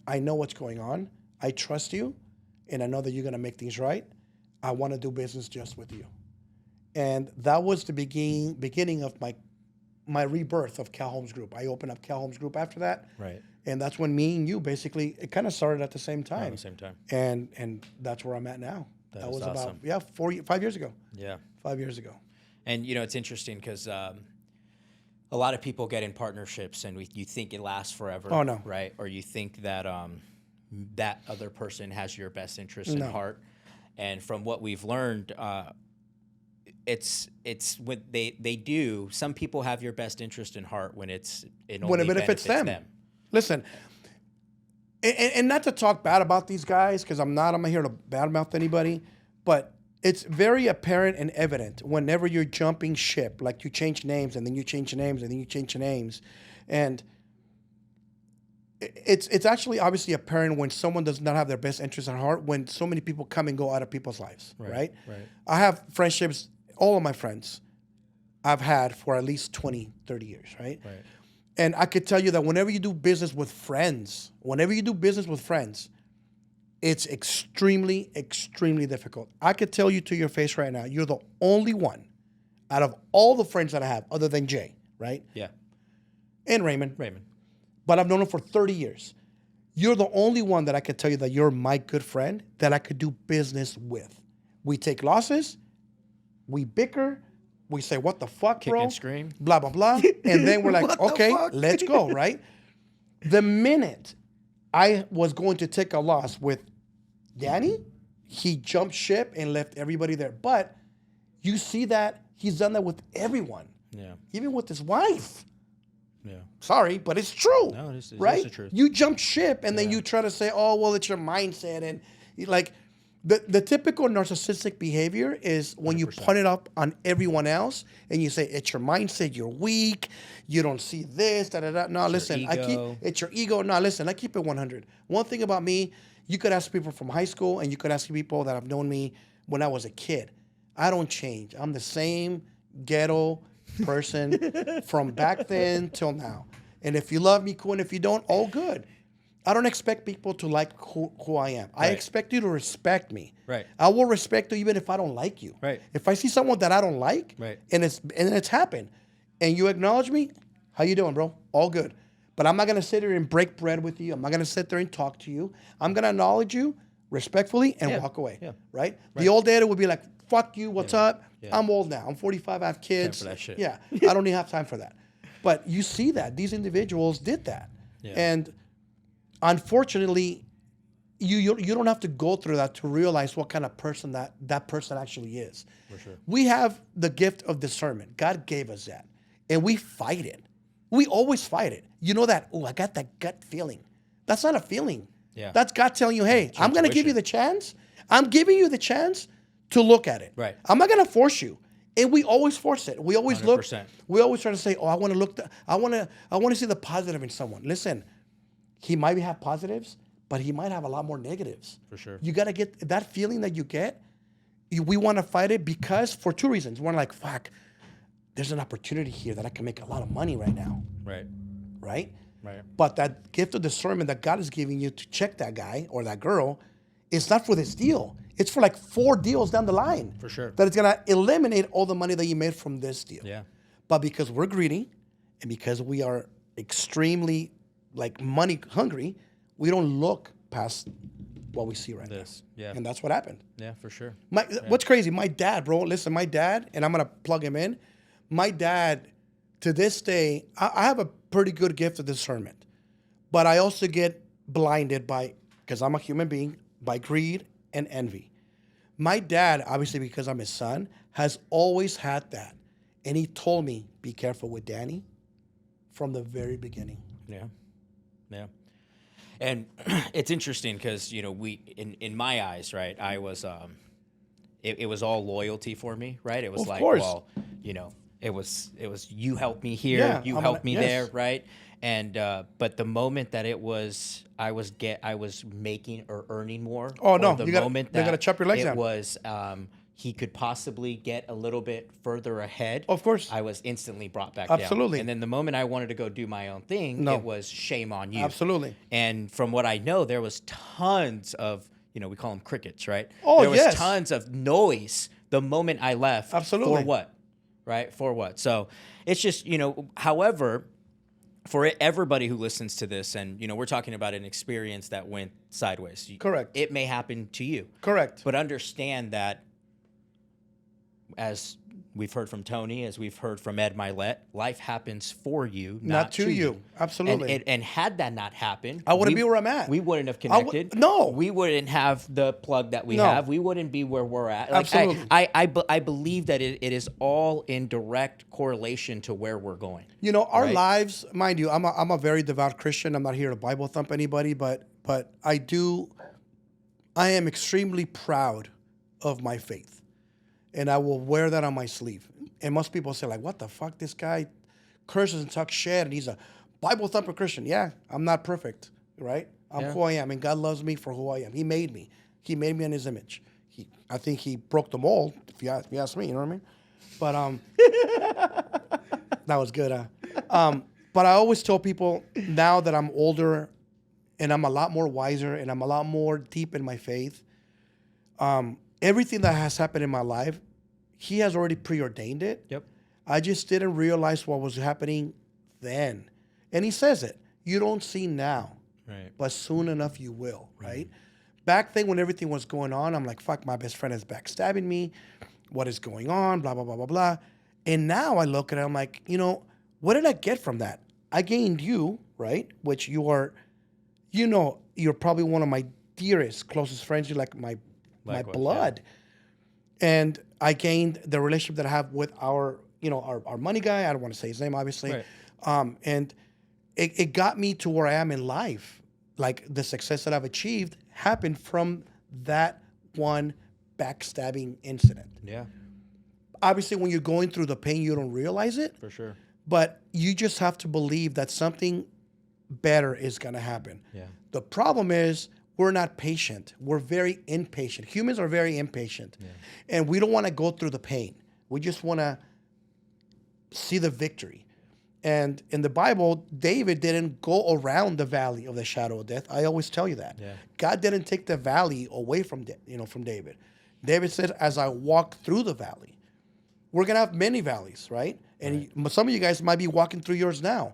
I know what's going on. I trust you, and I know that you're going to make things right. I want to do business just with you. And that was the beginning of my rebirth of Cal Homes Group. I opened up Cal Homes Group after that. Right. And that's when me and you basically, it kind of started at the same time. At the same time. And that's where I'm at now. That was awesome. about 5 years ago. Yeah. 5 years ago. And, you know, it's interesting because a lot of people get in partnerships and you think it lasts forever. Oh, no. Right? Or you think that that other person has your best interest in heart. And from what we've learned, it's when they do. Some people have your best interest in heart when it only benefits them. Listen, and not to talk bad about these guys, because I'm not here to badmouth anybody, but it's very apparent and evident whenever you're jumping ship, like you change names and then you change names and then you change names, and it's actually obviously apparent when someone does not have their best interest at heart, when so many people come and go out of people's lives, right? I have friendships, all of my friends I've had for at least 20, 30 years, right? And I could tell you that whenever you do business with friends, it's extremely, extremely difficult. I could tell you to your face right now, you're the only one out of all the friends that I have, other than Jay, right? Yeah. And Raymond. But I've known him for 30 years. You're the only one that I could tell you that you're my good friend that I could do business with. We take losses, we bicker, we say, what the fuck, Kick bro? and scream. Blah, blah, blah. And then we're like, okay, let's go, right? The minute I was going to take a loss with Danny, he jumped ship and left everybody there. But you see that he's done that with everyone. Yeah. Even with his wife. Yeah. Sorry, but it's true. No, it right? is the truth. You jump ship and then you try to say, oh, well, it's your mindset. And like, The typical narcissistic behavior is when you 100%. put it up on everyone else and you say, it's your mindset, you're weak, you don't see this, da da da. No, listen, ego. it's your ego. No, listen, I keep it 100. One thing about me, you could ask people from high school and you could ask people that have known me when I was a kid. I don't change. I'm the same ghetto person from back then till now. And if you love me, cool. And if you don't, all good. I don't expect people to like who I am. I expect you to respect me. Right. I will respect you even if I don't like you. Right. If I see someone that I don't like, and it's happened, and you acknowledge me, how you doing, bro? All good. But I'm not gonna sit there and break bread with you. I'm not gonna sit there and talk to you. I'm gonna acknowledge you respectfully and walk away. Yeah. Right? The old Eddie would be like, "Fuck you. What's up?" Yeah. I'm old now. I'm 45. I have kids. Time for that shit. Yeah. I don't even have time for that. But you see that these individuals did that, and unfortunately, you don't have to go through that to realize what kind of person that person actually is. For sure. We have the gift of discernment. God gave us that, and we fight it. We always fight it. You know that? Oh, I got that gut feeling. That's not a feeling. Yeah. That's God telling you, hey, I'm going to give you the chance. I'm giving you the chance to look at it. Right. I'm not going to force you. And we always force it. We always 100%. look. We always try to say, "Oh, I want to look. I want to see the positive in someone." Listen, he might have positives, but he might have a lot more negatives. For sure. You got to get that feeling that you get. We want to fight it because for two reasons. One, like, fuck, there's an opportunity here that I can make a lot of money right now. Right. Right. Right. But that gift of discernment that God is giving you to check that guy or that girl, it's not for this deal. It's for like 4 deals down the line. For sure. That it's going to eliminate all the money that you made from this deal. Yeah. But because we're greedy and because we are extremely like money hungry, we don't look past what we see right now. Yeah. And that's what happened. Yeah, for sure. What's crazy, my dad, bro, listen, my dad, and I'm going to plug him in. My dad, to this day, I have a pretty good gift of discernment. But I also get blinded because I'm a human being, by greed and envy. My dad, obviously because I'm his son, has always had that. And he told me, be careful with Danny from the very beginning. Yeah. Yeah. And it's interesting because, we, in my eyes, right, I was, it was all loyalty for me, right? It was Of like, course. well, it was you helped me here, you helped me there, right? And but the moment that I was making or earning more. Oh no! The They're gonna chop your legs down. It was he could possibly get a little bit further ahead. Of course. I was instantly brought back Absolutely. down. And then the moment I wanted to go do my own thing, it was shame on you. Absolutely. And from what I know, there was tons of we call them crickets, right? Oh, there was yes. tons of noise the moment I left. Absolutely. For what? Right? For what? So it's just, however, for everybody who listens to this, and, we're talking about an experience that went sideways. Correct. It may happen to you. Correct. But understand that, as we've heard from Tony, as we've heard from Ed Milet, life happens for you, not to you. Absolutely. And had that not happened, I wouldn't be where I'm at. We wouldn't have connected. No. We wouldn't have the plug that we have. We wouldn't be where we're at. Like, Absolutely. I believe that it is all in direct correlation to where we're going. Our lives, mind you, I'm a very devout Christian. I'm not here to Bible thump anybody, but I am extremely proud of my faith. And I will wear that on my sleeve. And most people say, like, what the fuck? This guy curses and talks shit, and he's a Bible thumper Christian. Yeah, I'm not perfect, right? I'm who I am, and God loves me for who I am. He made me. He made me in his image. I think he broke the mold, if you ask me, you know what I mean? But that was good, but I always tell people, now that I'm older and I'm a lot more wiser and I'm a lot more deep in my faith, everything that has happened in my life, he has already preordained it. Yep. I just didn't realize what was happening then. And he says it. You don't see now, right? But soon enough you will, right? Back then when everything was going on, I'm like, fuck, my best friend is backstabbing me. What is going on? Blah, blah, blah, blah, blah. And now I look at it, I'm like, what did I get from that? I gained you, right? Which you are, you're probably one of my dearest, closest friends. You're like my blood. Yeah. And I gained the relationship that I have with our money guy. I don't want to say his name, obviously. Right. And it got me to where I am in life. Like the success that I've achieved happened from that one backstabbing incident. Yeah, Obviously, when you're going through the pain, you don't realize it. for sure. But you just have to believe that something better is going to happen. Yeah. The problem is we're not patient. We're very impatient. Humans are very impatient. Yeah. And we don't want to go through the pain. We just want to see the victory. And in the Bible, David didn't go around the valley of the shadow of death. I always tell you that. Yeah. God didn't take the valley away from David. David said, as I walk through the valley, we're going to have many valleys, right? And some of you guys might be walking through yours now.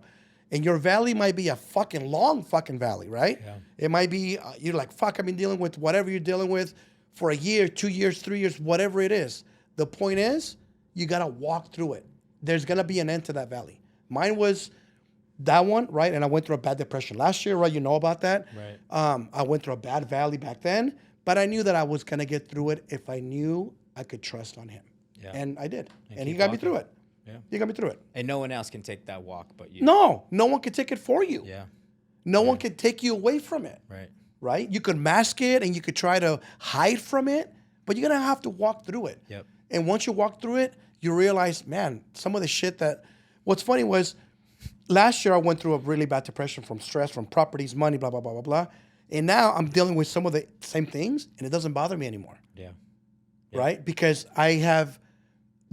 And your valley might be a fucking long fucking valley, right? Yeah. It might be, you're like, fuck, I've been dealing with whatever you're dealing with for a year, 2 years, 3 years, whatever it is. The point is, you got to walk through it. There's going to be an end to that valley. Mine was that one, right? And I went through a bad depression last year, right? You know about that. Right. I went through a bad valley back then, but I knew that I was going to get through it if I knew I could trust on him. Yeah. And I did. And he got me through it. Yeah. He got me through it. And no one else can take that walk but you. No one can take it for you. Yeah. No one can take you away from it. Right. Right? You could mask it and you could try to hide from it, but you're going to have to walk through it. Yep. And once you walk through it, you realize, man, some of the shit that... What's funny was last year I went through a really bad depression from stress, from properties, money, blah, blah, blah, blah, blah. And now I'm dealing with some of the same things and it doesn't bother me anymore. Yeah. Right? Because I have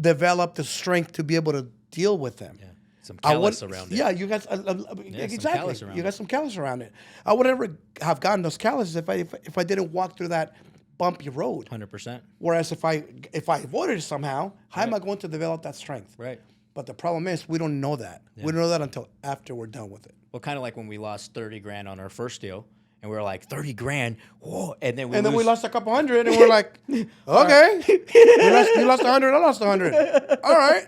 developed the strength to be able to deal with them. Yeah. Some callus around it. Yeah, you guys, exactly. You got some callus around it. I would never have gotten those calluses if I didn't walk through that bumpy road. 100%. Whereas if I avoided it somehow, how am I going to develop that strength? Right. But the problem is we don't know that. Yeah. We don't know that until after we're done with it. Well, kind of like when we lost 30 grand on our first deal, and we were like, 30 grand, whoa! And then we lost a couple hundred, and we're like, okay, you lost 100, I lost 100. All right,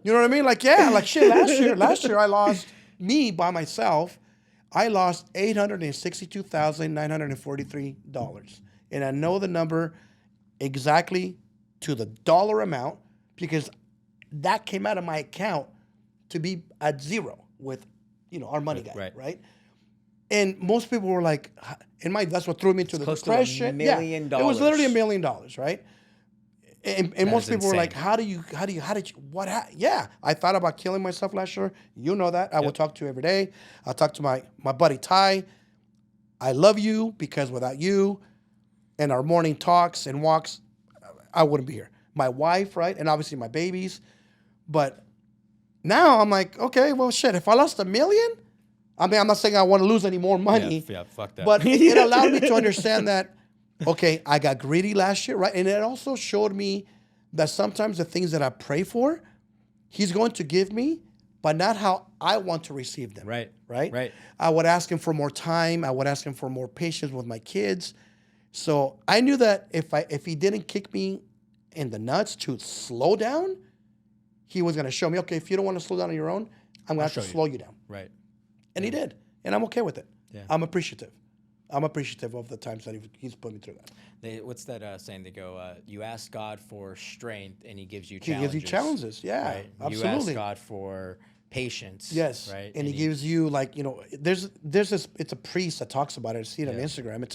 you know what I mean? Like, yeah, like shit. Last year I lost me by myself. I lost $862,943, and I know the number exactly to the dollar amount because that came out of my account to be at zero with, our money guy, right? And most people were like, that's what threw me into the depression. Close to $1 million. Yeah, it was literally $1 million, right? And most people were like, yeah, I thought about killing myself last year. You know that. I would talk to you every day. I talk to my buddy Ty. I love you because without you and our morning talks and walks, I wouldn't be here. My wife, right? And obviously my babies. But now I'm like, okay, well, shit, if I lost $1 million, I mean, I'm not saying I want to lose any more money. Yeah, fuck that. But it allowed me to understand that, okay, I got greedy last year, right? And it also showed me that sometimes the things that I pray for, he's going to give me, but not how I want to receive them. Right. I would ask him for more time. I would ask him for more patience with my kids. So I knew that if he didn't kick me in the nuts to slow down, he was going to show me, okay, if you don't want to slow down on your own, I'm going to have to slow you down. Right. And he did. And I'm okay with it. Yeah. I'm appreciative. I'm appreciative of the times that he's put me through that. What's that saying? They go, you ask God for strength and he gives you challenges. He gives you challenges, yeah. Right? Absolutely. You ask God for patience. Yes. Right? And he gives you there's this, it's a priest that talks about it. I see it on Instagram.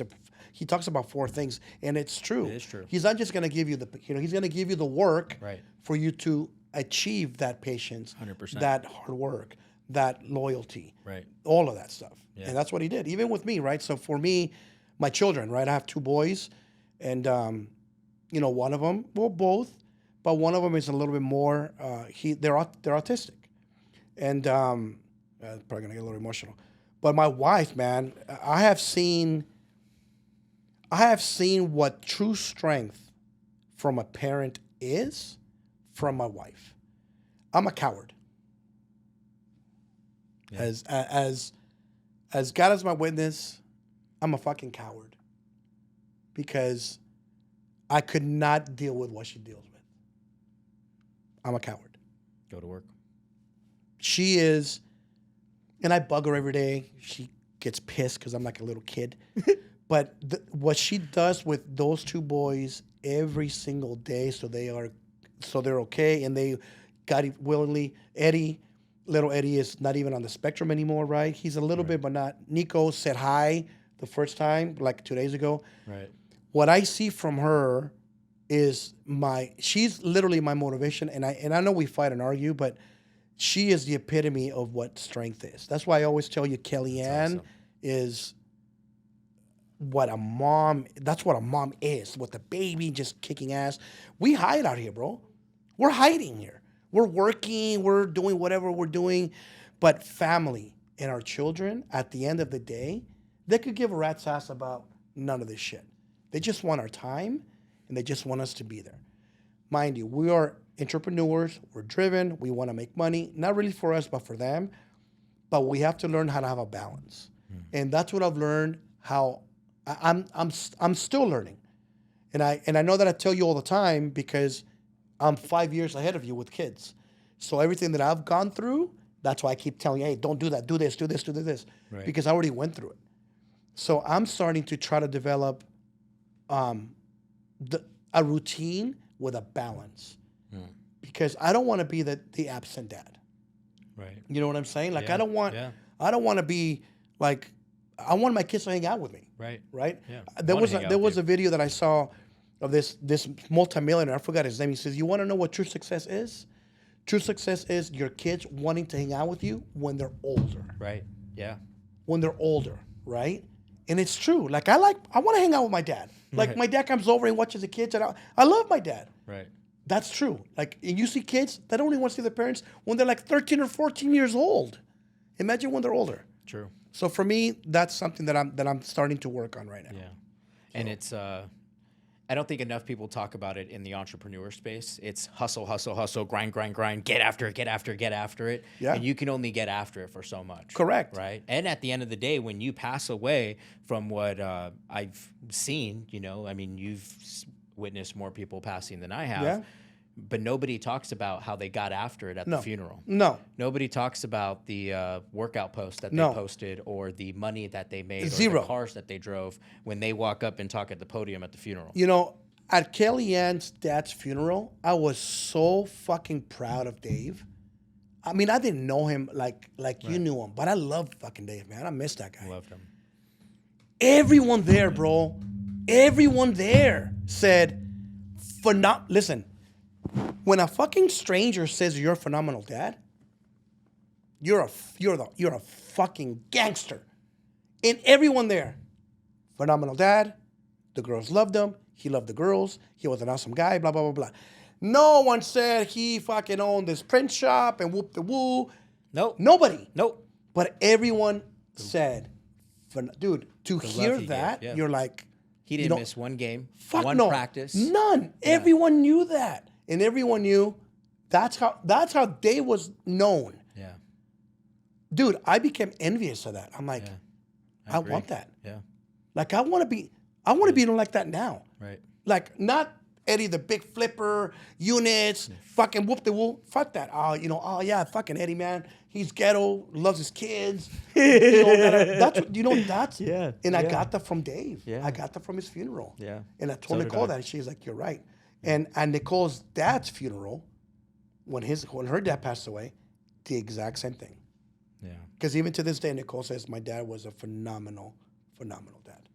He talks about 4 things and it's true. It is true. He's not just going to give you he's going to give you the work for you to achieve that patience, 100%. That hard work, that loyalty, right? All of that stuff. Yeah. And that's what he did, even with me, right? So for me, my children, right? I have 2 boys and, one of them, well, both, but one of them is a little bit more, they're autistic. And probably going to get a little emotional. But my wife, man, I have seen what true strength from a parent is from my wife. I'm a coward. Yeah. As God is my witness, I'm a fucking coward because I could not deal with what she deals with. I'm a coward. Go to work. She is, and I bug her every day. She gets pissed because I'm like a little kid. But what she does with those 2 boys every single day, so they're okay, and they got it willingly. Little Eddie is not even on the spectrum anymore, right? He's a little bit, but not. Nico said hi the first time, like 2 days ago. Right. what I see from her is she's literally my motivation. And I know we fight and argue, but she is the epitome of what strength is. That's why I always tell you Kellyanne is that's what a mom is, with the baby just kicking ass. We hide out here, bro. We're hiding here. We're working, we're doing whatever we're doing, but family and our children, at the end of the day, they could give a rat's ass about none of this shit. They just want our time, and they just want us to be there. Mind you, we are entrepreneurs, we're driven, we want to make money, not really for us, but for them, but we have to learn how to have a balance. And that's what I've learned, how I'm still learning. And I know that I tell you all the time because I'm 5 years ahead of you with kids. So everything that I've gone through, that's why I keep telling you, hey, don't do that, do this, do this, do this, because I already went through it. So I'm starting to try to develop a routine with a balance, because I don't want to be the absent dad. Right. You know what I'm saying? Like I don't want to be like, I want my kids to hang out with me. Right. Right. Yeah. There was a video that I saw of this multimillionaire. I forgot his name. He says, "You want to know what true success is? True success is your kids wanting to hang out with you when they're older." Right. Yeah. When they're older, right? And it's true. Like I want to hang out with my dad. Like my dad comes over and watches the kids, and I love my dad. Right. That's true. Like, and you see kids that only want to see their parents when they're like 13 or 14 years old. Imagine when they're older. True. So for me, that's something that I'm starting to work on right now. Yeah. And it's I don't think enough people talk about it in the entrepreneur space. It's hustle, hustle, hustle, grind, grind, grind, get after it, get after it, get after it. Yeah. And you can only get after it for so much. Correct. Right. And at the end of the day, when you pass away, from what I've seen, I mean, you've witnessed more people passing than I have. Yeah. But nobody talks about how they got after it at the funeral. No. Nobody talks about the workout post that they posted, or the money that they made, Zero. or the cars that they drove when they walk up and talk at the podium at the funeral. At Kellyanne's dad's funeral, I was so fucking proud of Dave. I mean, I didn't know him like you knew him, but I love fucking Dave, man. I miss that guy. I loved him. Everyone there, bro. Everyone there said, listen, when a fucking stranger says you're a phenomenal dad, you're a fucking gangster. And everyone there, phenomenal dad, the girls loved him, he loved the girls, he was an awesome guy, blah, blah, blah, blah. No one said he fucking owned this print shop and whoop the woo. Nope. Nobody. Nope. But everyone said, dude, to hear that, you're like, he didn't miss one game, fuck one no, practice. None. Yeah. Everyone knew that. And everyone knew that's how Dave was known. Yeah. Dude, I became envious of that. I'm like, I want that. Yeah. Like I want to be like that now. Right. Like not Eddie the big flipper, units, fucking whoop the whoop. Fuck that. Fucking Eddie, man. He's ghetto, loves his kids. That's yeah. And I got that from Dave. Yeah. I got that from his funeral. Yeah. And I told Nicole that, and she's like, "You're right." And Nicole's dad's funeral, when her dad passed away, the exact same thing. Yeah. Because even to this day, Nicole says my dad was a phenomenal dad.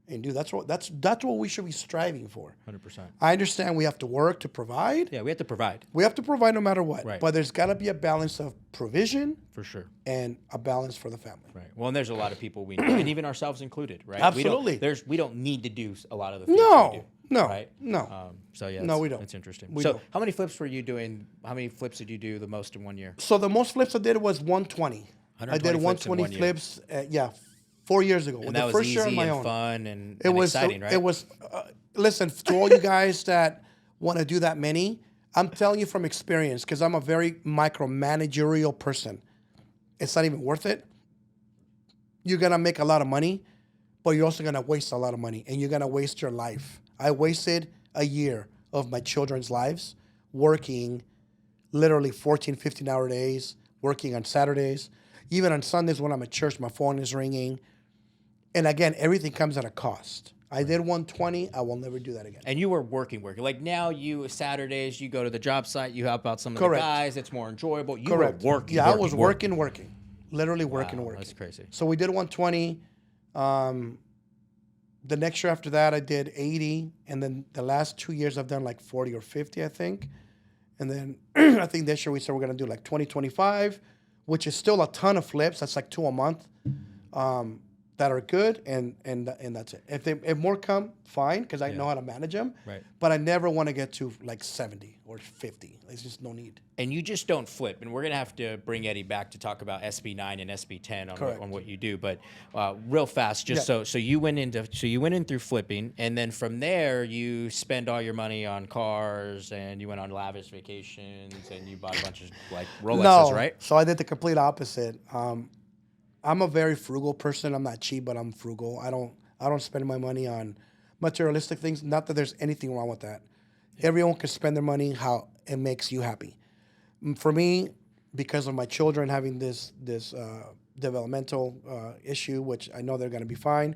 And dude, that's what we should be striving for. 100%. I understand we have to work to provide. Yeah, we have to provide. We have to provide no matter what. Right. But there's got to be a balance of provision. For sure. And a balance for the family. Right. Well, and there's a lot of people we know, and even ourselves included, right? Absolutely. We don't need to do a lot of the things we do. No. Right? No. So yeah. No, we don't. That's interesting. We so don't. how many flips were you doing? How many flips did you do the most in 1 year? So the most flips I did was 120. I did 120 flips. 4 years ago. And that was easy and fun and exciting, right? It was. Listen, to all you guys that want to do that many, I'm telling you from experience, because I'm a very micromanagerial person. It's not even worth it. You're gonna make a lot of money, but you're also gonna waste a lot of money, and you're gonna waste your life. I wasted a year of my children's lives working literally 14, 15-hour days, working on Saturdays. Even on Sundays when I'm at church, my phone is ringing. And again, everything comes at a cost. I did 120. I will never do that again. And you were working. Like now, Saturdays, you go to the job site, you help out some of the guys. It's more enjoyable. You were working. Yeah, I was working. Literally working. That's crazy. So we did 120. The next year after that, I did 80. And then the last 2 years, I've done like 40 or 50, I think. And then I think this year we said we're going to do like 20, 25, which is still a ton of flips. That's like 2 a month that are good. And that's it. If more come, fine, because I know how to manage them. Right. But I never want to get to like 70 or 50. There's just no need. And you just don't flip. And we're going to have to bring Eddie back to talk about SB9 and SB10 on what you do. But real fast, just so you went in through flipping, and then from there you spend all your money on cars, and you went on lavish vacations, and you bought a bunch of like Rolexes, right? So I did the complete opposite. I'm a very frugal person. I'm not cheap, but I'm frugal. I don't spend my money on materialistic things. Not that there's anything wrong with that. Everyone can spend their money how it makes you happy. For me, because of my children having this developmental issue, which I know they're going to be fine,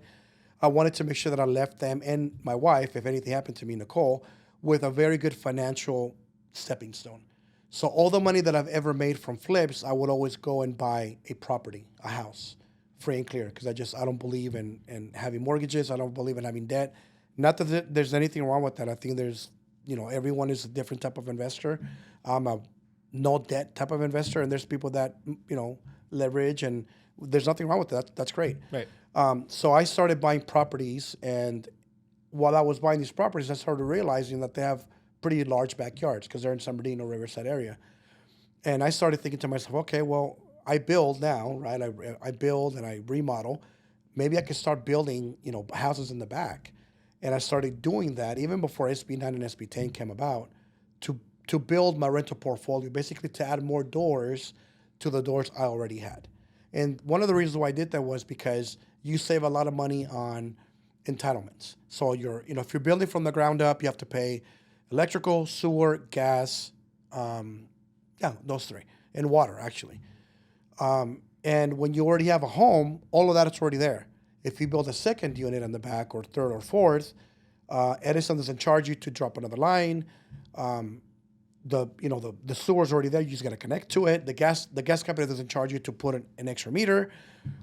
I wanted to make sure that I left them and my wife, if anything happened to me, Nicole, with a very good financial stepping stone. So all the money that I've ever made from flips, I would always go and buy a property, a house, free and clear, because I don't believe in having mortgages. I don't believe in having debt. Not that there's anything wrong with that. I think there's, everyone is a different type of investor. I'm a no debt type of investor, and there's people that, leverage, and there's nothing wrong with that. That's great. Right. So I started buying properties, and while I was buying these properties, I started realizing that they have pretty large backyards because they're in San Bernardino, Riverside area. And I started thinking to myself, okay, well, I build now, right? I build and I remodel. Maybe I could start building, houses in the back. And I started doing that even before SB9 and SB10 came about to build my rental portfolio, basically to add more doors to the doors I already had. And one of the reasons why I did that was because you save a lot of money on entitlements. So if you're building from the ground up, you have to pay electrical, sewer, gas, those three, and water, actually. And when you already have a home, all of that is already there. If you build a second unit in the back, or third or fourth, Edison doesn't charge you to drop another line. The sewer's already there. You just got to connect to it. The gas company doesn't charge you to put an extra meter.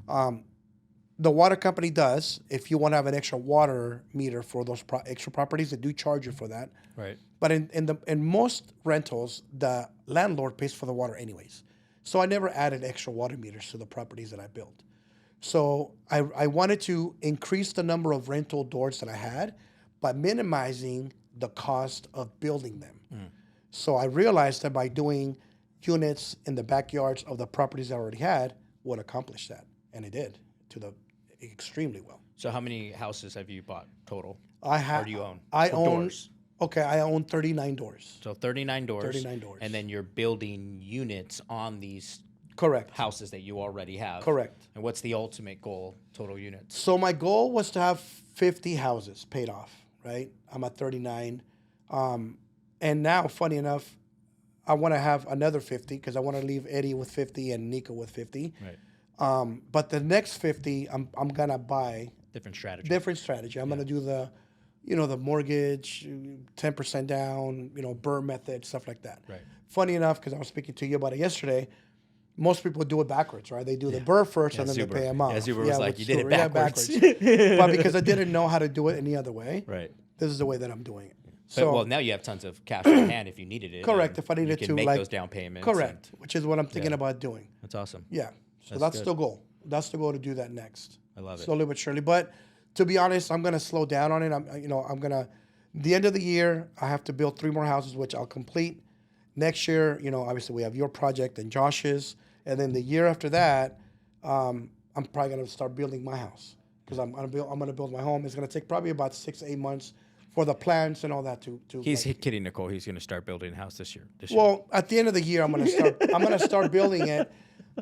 The water company does. If you want to have an extra water meter for those extra properties, they do charge you for that. Right. But in most rentals, the landlord pays for the water anyways. So I never added extra water meters to the properties that I built. So I wanted to increase the number of rental doors that I had by minimizing the cost of building them. So I realized that by doing units in the backyards of the properties I already had would accomplish that. And it did extremely well. So how many houses have you bought total? Or do you own? I own doors. Okay, I own 39 doors. So 39 doors. 39 doors. And then you're building units on these Correct. houses that you already have. Correct. And what's the ultimate goal, total units? So my goal was to have 50 houses paid off, right? I'm at 39. And now, funny enough, I want to have another 50 because I want to leave Eddie with 50 and Nico with 50. Right. But the next 50, I'm going to buy Different strategy. I'm going to do the mortgage, 10% down, BRRRR method, stuff like that. Right. Funny enough, because I was speaking to you about it yesterday, most people do it backwards, right? They do the BRRRR first and then Zuber. they pay them off. Zuber was like, you did it Zuber. backwards. But because I didn't know how to do it any other way, Right. this is the way that I'm doing it. So, well, now you have tons of cash on hand if you needed it. Correct. If I needed you to can make like those down payments. Correct. Which is what I'm thinking about doing. That's awesome. Yeah. So That's that's good. the goal. That's the goal, to do that next. I love it. Slowly but surely. But to be honest, I'm going to slow down on it. I'm going to, the end of the year, I have to build 3 more houses, which I'll complete. Next year, obviously we have your project and Josh's. And then the year after that, I'm probably going to start building my house because I'm going to build my home. It's going to take probably about 6 to 8 months for the plans and all that to He's kidding, Nicole. He's going to start building a house this year. Well, at the end of the year, I'm going to start building it,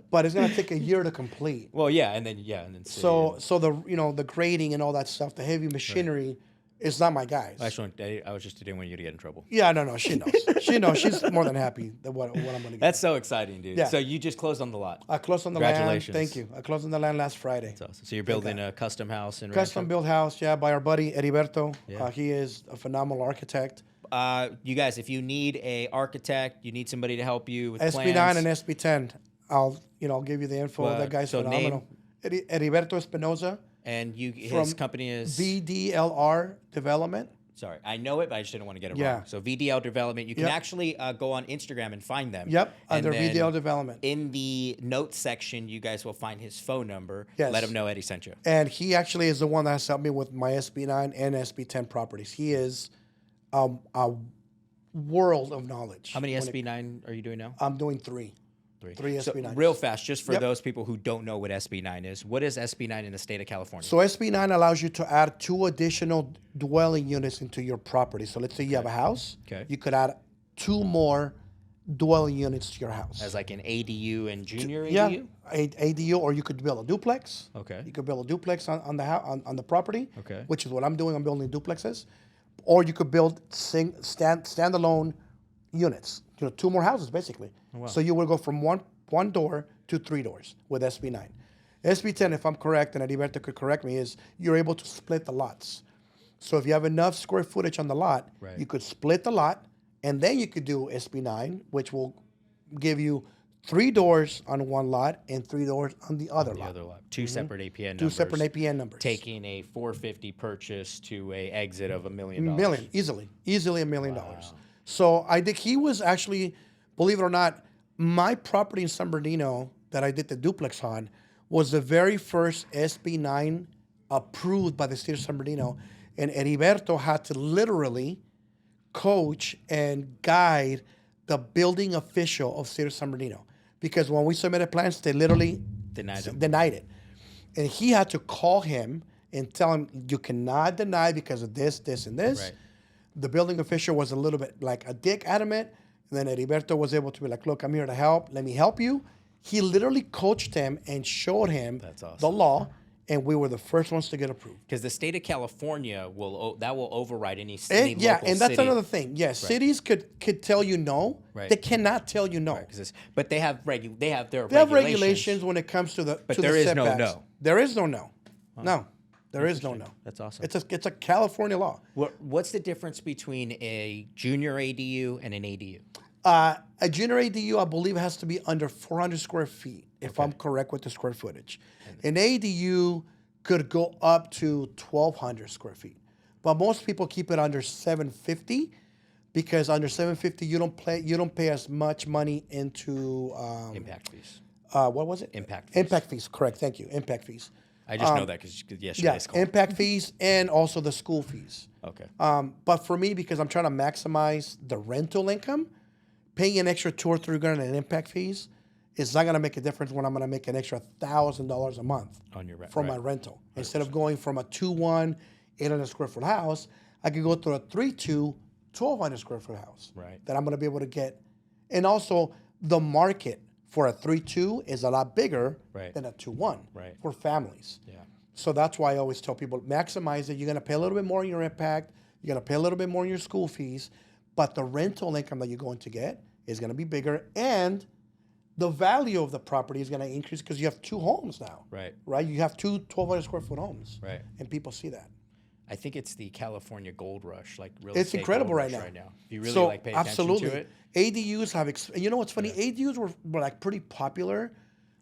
but it's going to take a year to complete. Well, and then So the grading and all that stuff, the heavy machinery, is not my guys. Actually, I was just didn't want you to get in trouble. Yeah, no, she knows. She knows. She's more than happy that what I'm going to get. That's so exciting, dude. Yeah. So you just closed on the lot. I closed on the land. Congratulations. Thank you. I closed on the land last Friday. That's awesome. So you're building a custom house in Custom built house, by our buddy Heriberto. Yeah. He is a phenomenal architect. You guys, if you need a architect, you need somebody to help you with SB9 plans. and SB10. I'll give you the info. That guy's phenomenal. Heriberto Espinoza. And his company is VDLR Development. Sorry, I know it, but I just didn't want to get it Yeah. wrong. So VDL Development, you can actually go on Instagram and find them. Yep, And under then VDL Development. In the notes section, you guys will find his phone number. Yes. Let him know Eddie sent you. And he actually is the one that has helped me with my SB9 and SB10 properties. He is a world of knowledge. How many SB9 are you doing now? I'm doing three. Three So SB9s. real fast, just for those people who don't know what SB9 is, what is SB9 in the state of California? So SB9 allows you to add 2 additional dwelling units into your property. So let's say you have a house. Okay. You could add 2 more dwelling units to your house. As like an ADU and junior Yeah, ADU? ADU, or you could build a duplex. Okay. You could build a duplex on the on the property. Okay. Which is what I'm doing. I'm building duplexes, or you could build standalone units. 2 more houses basically. Oh, wow. So you would go from one door to 3 doors with SB9. SB10, if I'm correct, and Heriberto could correct me, is you're able to split the lots. So if you have enough square footage on the lot, you could split the lot, and then you could do SB9, which will give you 3 doors on one lot and 3 doors on the other lot. Two separate APN numbers. 2 separate APN numbers. Taking a 450 purchase to a exit of $1 million. Easily $1 million. So I think he was actually, believe it or not, my property in San Bernardino that I did the duplex on was the very first SB9 approved by the state of San Bernardino. And Heriberto had to literally coach and guide the building official of state of San Bernardino. Because when we submitted plans, they literally denied it. And he had to call him and tell him, you cannot deny because of this, this, and this. Right. The building official was a little bit like a dick adamant. And then Heriberto was able to be like, look, I'm here to help. Let me help you. He literally coached him and showed him the law. And we were the first ones to get approved. Because the state of California will override any And, local and that's city. another thing. Yes, cities could tell you no. Right. They cannot tell you no. But they have they have regulations when it comes to the But to there the is no setbacks. no. There is no no. No, there is no no. That's awesome. It's a California law. What's the difference between a junior ADU and an ADU? A junior ADU, I believe, has to be under 400 square feet, if I'm correct with the square footage. An ADU could go up to 1,200 square feet, but most people keep it under 750 because under 750 you don't pay as much money into Impact fees. What was it? Impact fees. Impact fees. Correct. Thank you. Impact fees. I just know that because yesterday's call. Impact fees and also the school fees. Okay. But for me, because I'm trying to maximize the rental income, paying an extra $2 or $3 in impact fees is not going to make a difference when I'm going to make an extra $1,000 a month On your rent, from right. my rental. Instead of going from a 2-1, 800 square foot house, I could go to a 3-2, 1,200 square foot house. Right. That I'm going to be able to get. And also, the market for a 3-2 is a lot bigger than a 2-1 for families. Yeah. So that's why I always tell people, maximize it. You're going to pay a little bit more in your impact. You're going to pay a little bit more in your school fees. But the rental income that you're going to get is going to be bigger. And the value of the property is going to increase because you have 2 homes now. Right. Right? You have 2 1,200 square foot homes. Right. And people see that. I think it's the California gold rush, like real It's estate incredible gold right rush now. If you really So, pay absolutely. attention to it. ADUs have, you know what's funny? ADUs were like pretty popular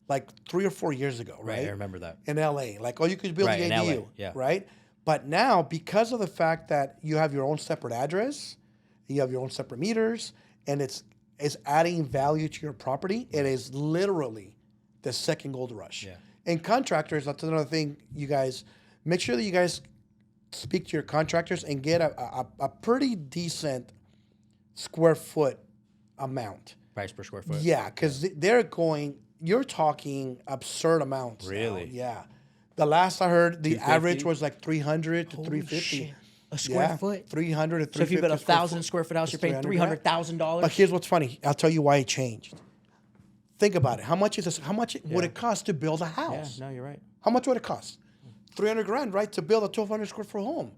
like 3 or 4 years ago, right? I remember that. In LA. Like, oh, you could build Right, an in ADU, LA, yeah. right? But now, because of the fact that you have your own separate address, you have your own separate meters, and it's adding value to your property, it is literally the second gold rush. Yeah. And contractors, that's another thing, you guys, make sure that you guys speak to your contractors and get a pretty decent square foot amount. Price per square foot? Yeah, because they're going, you're talking absurd amounts. Really? Now. Yeah. The last I heard, the average was like 300 to 350. Shit. A square foot? 300 to 350. So if you build a 1,000 square foot house, you're paying $300,000? But here's what's funny. I'll tell you why it changed. Think about it. How much would it cost to build a Yeah, house? no, you're right. How much would it cost? $300,000, right, to build a 1,200 square foot home.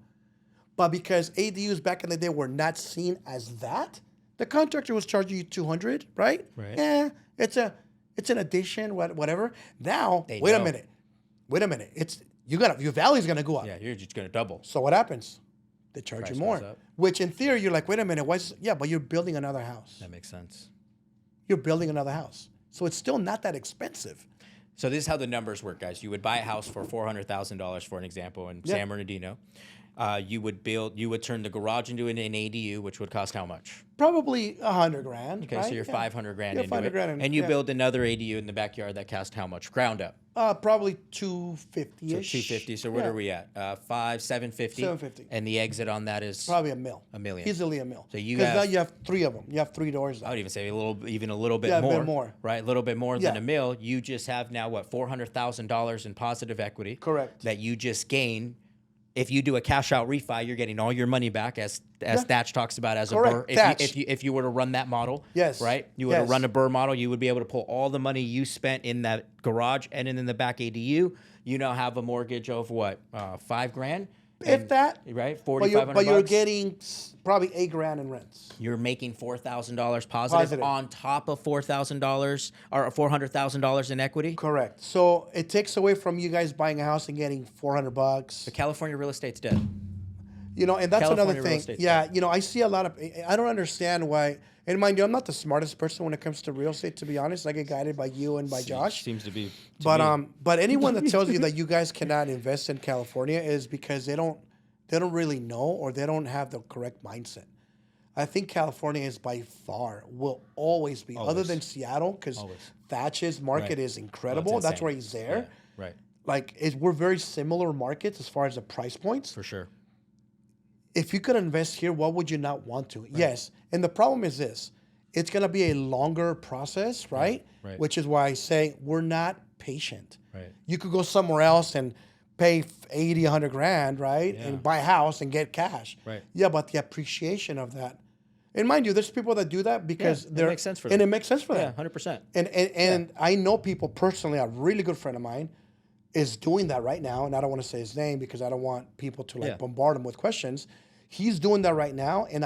But because ADUs back in the day were not seen as that, the contractor was charging you $200, right? Right. Yeah, it's an addition, whatever. Now, wait a minute. It's your value's gonna go up. Yeah, you're just going to double. So what happens? They charge Price you more. goes up. Which in theory you're like, wait a minute, but you're building another house. That makes sense. You're building another house. So it's still not that expensive. So this is how the numbers work, guys. You would buy a house for $400,000 for an example in San Bernardino. You would turn the garage into an ADU, which would cost how much? Probably $100,000. Okay, right? so you're 500 grand Yeah, into 500 it. grand And you build another ADU in the backyard that cost how much? Ground up. Probably 250-ish. So 250. So what are we at? 750. 750. And the exit on that is Probably $1 million. $1 million. Easily $1 million. So you because now have- you have 3 of them. You have 3 doors. I would even say even a little bit Yeah, a more. bit more. Right? A little bit more than Yeah. $1 million. You just have now what, $400,000 in positive equity. Correct. That you just gain. If you do a cash out refi, you're getting all your money back, as Thatch talks about as Correct. a Thatch. Burr. If you were to run that model, Yes. right? You were to Yes. run a Burr model, you would be able to pull all the money you spent in that garage and in the back ADU. You now have a mortgage of what, $5,000, If that, right? but $4,500. you're getting probably $8,000 in rents. You're making $4,000 positive on top of $4,000 or $400,000 in equity. Correct. So it takes away from you guys buying a house and getting $400. The California real estate's dead. You know, and that's California another real thing. estate's Yeah, you know, I see a lot of. I don't understand why. And mind you, I'm not the smartest person when it comes to real estate. To be honest, I get guided by you and by Josh. Seems to be. But anyone that tells you that you guys cannot invest in California is because they don't really know, or they don't have the correct mindset. I think California is by far will always be, other than Seattle, because Thatch's market is incredible. Oh, That's insane. why he's there. Yeah, right. Like we're very similar markets as far as the price points. For sure. If you could invest here, what would you not want to? Right. Yes. And the problem is this. It's going to be a longer process, right? Right. Which is why I say we're not patient. Right. You could go somewhere else and pay 80, 100 grand, right? Yeah. And buy a house and get cash. Right. Yeah, but the appreciation of that. And mind you, there's people that do that because it makes sense for them. And it makes sense for them. Yeah, 100%. And I know people personally, a really good friend of mine is doing that right now. And I don't want to say his name because I don't want people to bombard him with questions. He's doing that right now. And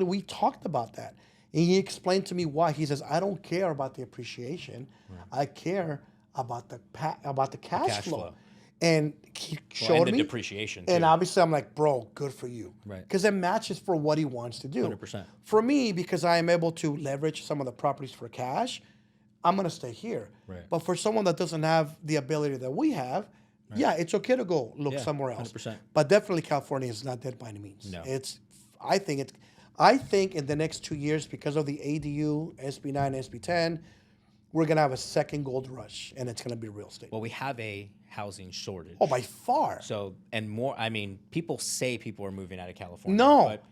we talked about that. And he explained to me why. He says, I don't care about the appreciation. Right. I care about the cash flow. And he showed and me the depreciation too. And obviously I'm like, bro, good for you. Right. Because it matches for what he wants to do. 100%. For me, because I am able to leverage some of the properties for cash, I'm going to stay here. Right. But for someone that doesn't have the ability that we have, yeah, it's okay to go look somewhere else. 100%. But definitely California is not dead by any means. No. I think in the next 2 years, because of the ADU, SB 9, SB 10, we're going to have a second gold rush, and it's going to be real estate. Well, we have a housing shortage. Oh, by far. So, and more, I mean, people say people are moving out of California. No. But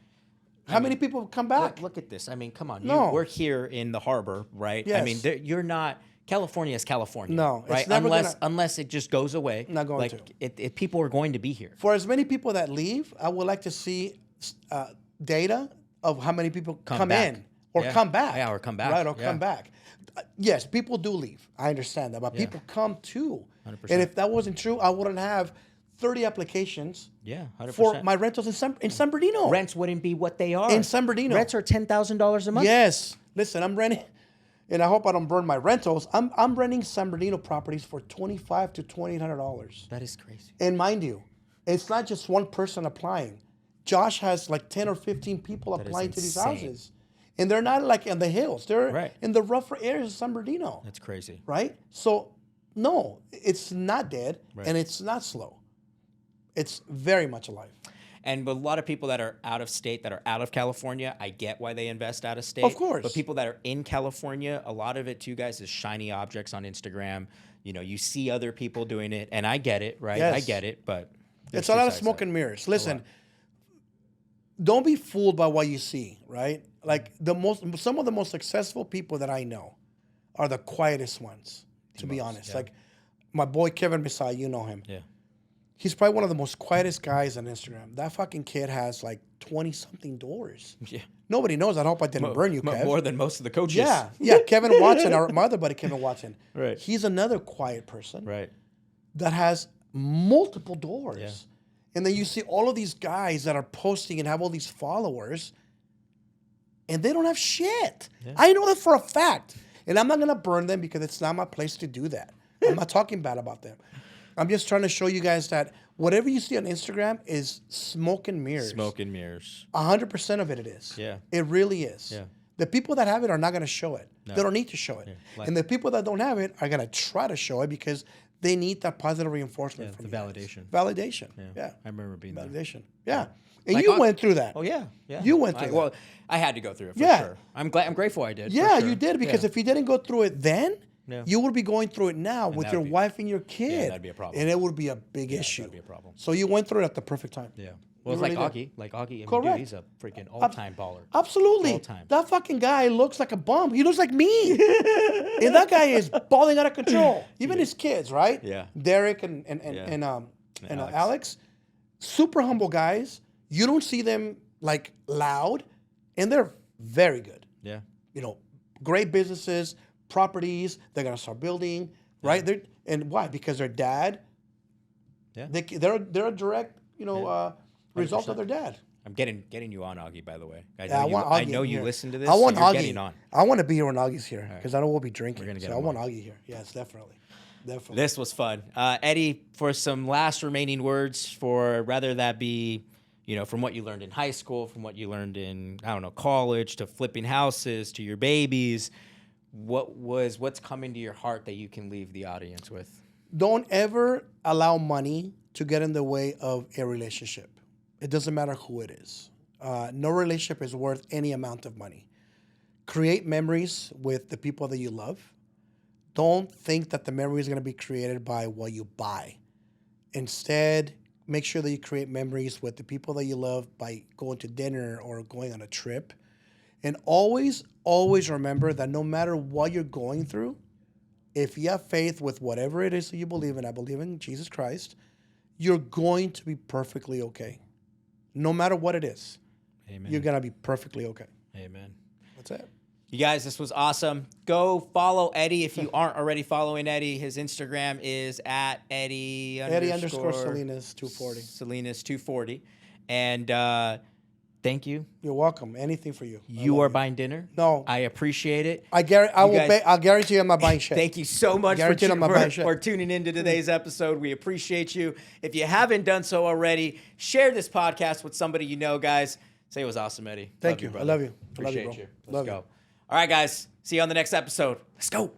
How many people come back? look at this. I mean, come on. No. We're here in the harbor, right? Yes. I mean, you're not, California is California. No, it's right? never Unless it just goes away. Not going to. People are going to be here. For as many people that leave, I would like to see data of how many people come back. in or come back. Yeah, or come back. Right, or Yeah. come back. Yes, people do leave. I understand that. But people come too. 100%. And if that wasn't true, I wouldn't have 30 applications Yeah, 100%. for my rentals in San Bernardino. Rents wouldn't be what they are. In San Bernardino. Rents are $10,000 a month. Yes. Listen, I'm renting, and I hope I don't burn my rentals. I'm renting San Bernardino properties for $2,500 to $2,800. That is crazy. And mind you, it's not just one person applying. Josh has like 10 or 15 people applying to these insane. houses. And they're not like in the hills. They're in the rougher areas of San Bernardino. That's crazy. Right? So, no, it's not dead and it's not slow. It's very much alive. And a lot of people that are out of state, that are out of California, I get why they invest out of state. Of course. But people that are in California, a lot of it too, guys, is shiny objects on Instagram. You know, you see other people doing it, and I get it, right? Yes. I get it, but It's a lot of smoke and mirrors. Listen, don't be fooled by what you see, right? Like some of the most successful people that I know are the quietest ones, to be honest. Like my boy Kevin Messiah, you know him. Yeah. He's probably one of the most quietest guys on Instagram. That fucking kid has like 20-something doors. Yeah. Nobody knows. I hope I didn't burn you, Kev. More than most of the coaches. Yeah. Kevin Watson, my other buddy Kevin Watson. Right. He's another quiet person. Right. That has multiple doors. Yeah. And then you see all of these guys that are posting and have all these followers, and they don't have shit. Yeah. I know that for a fact. And I'm not going to burn them because it's not my place to do that. I'm not talking bad about them. I'm just trying to show you guys that whatever you see on Instagram is smoke and mirrors. Smoke and mirrors. 100% of it is. Yeah. It really is. Yeah. The people that have it are not going to show it. No. They don't need to show it. Like- And the people that don't have it are going to try to show it because they need that positive reinforcement from the you guys. validation. Validation. Yeah. I remember being there. Validation. Yeah. And Like, you went through that. Oh yeah, yeah. You went through that. Well, I had to go through it for Yeah. sure. I'm grateful I did. for Yeah, sure. you did because Yeah. if you didn't go through it then, Yeah. you would be going through it now with that your would be- wife and your kid. that'd be a problem. And it would be a big issue. that'd be a problem. So you went through it at the perfect time. Yeah. Well, it's really like did. Augie. Like Augie. I mean, Correct. dude, he's a freaking all-time baller. Absolutely. All time. That fucking guy looks like a bum. He looks like me. And that guy is balling out of control. Even his kids, right? Yeah. Derek and Alex, super humble guys. You don't see them like loud, and they're very good. Yeah. You know, great businesses, properties. They're gonna start building, right? And why? Because their dad. Yeah. They're a direct, result of their dad. I'm getting you on Augie, by the way. Yeah, I know you here. listen to this. I want so you're Augie. getting on. I want to be here when Augie's here because I know we'll be drinking. We're gonna get so I him want on. Augie here. Yes, definitely. This was fun. Eddie, for some last remaining words for rather that be, from what you learned in high school, from what you learned in, I don't know, college, to flipping houses, to your babies, what's coming to your heart that you can leave the audience with? Don't ever allow money to get in the way of a relationship. It doesn't matter who it is. No relationship is worth any amount of money. Create memories with the people that you love. Don't think that the memory is going to be created by what you buy. Instead, make sure that you create memories with the people that you love by going to dinner or going on a trip. And always, always remember that no matter what you're going through, if you have faith with whatever it is that you believe in, I believe in Jesus Christ, you're going to be perfectly okay. No matter what it is, Amen. you're going to be perfectly okay. Amen. That's it. You guys, this was awesome. Go follow Eddie if you aren't already following Eddie. His Instagram is at Eddie _ Salinas 240. Salinas 240. And thank you. You're welcome. Anything for you. You are buying dinner. No. I appreciate it. I'll guarantee you I'm not buying shit. Thank you so much Guaranteed I'm not buying shit. for tuning into today's episode. We appreciate you. If you haven't done so already, share this podcast with somebody you know, guys. Say it was awesome, Eddie. Thank you. Brother. I love you. I love Appreciate you, bro. you. Let's Love go. you. All right, guys. See you on the next episode. Let's go.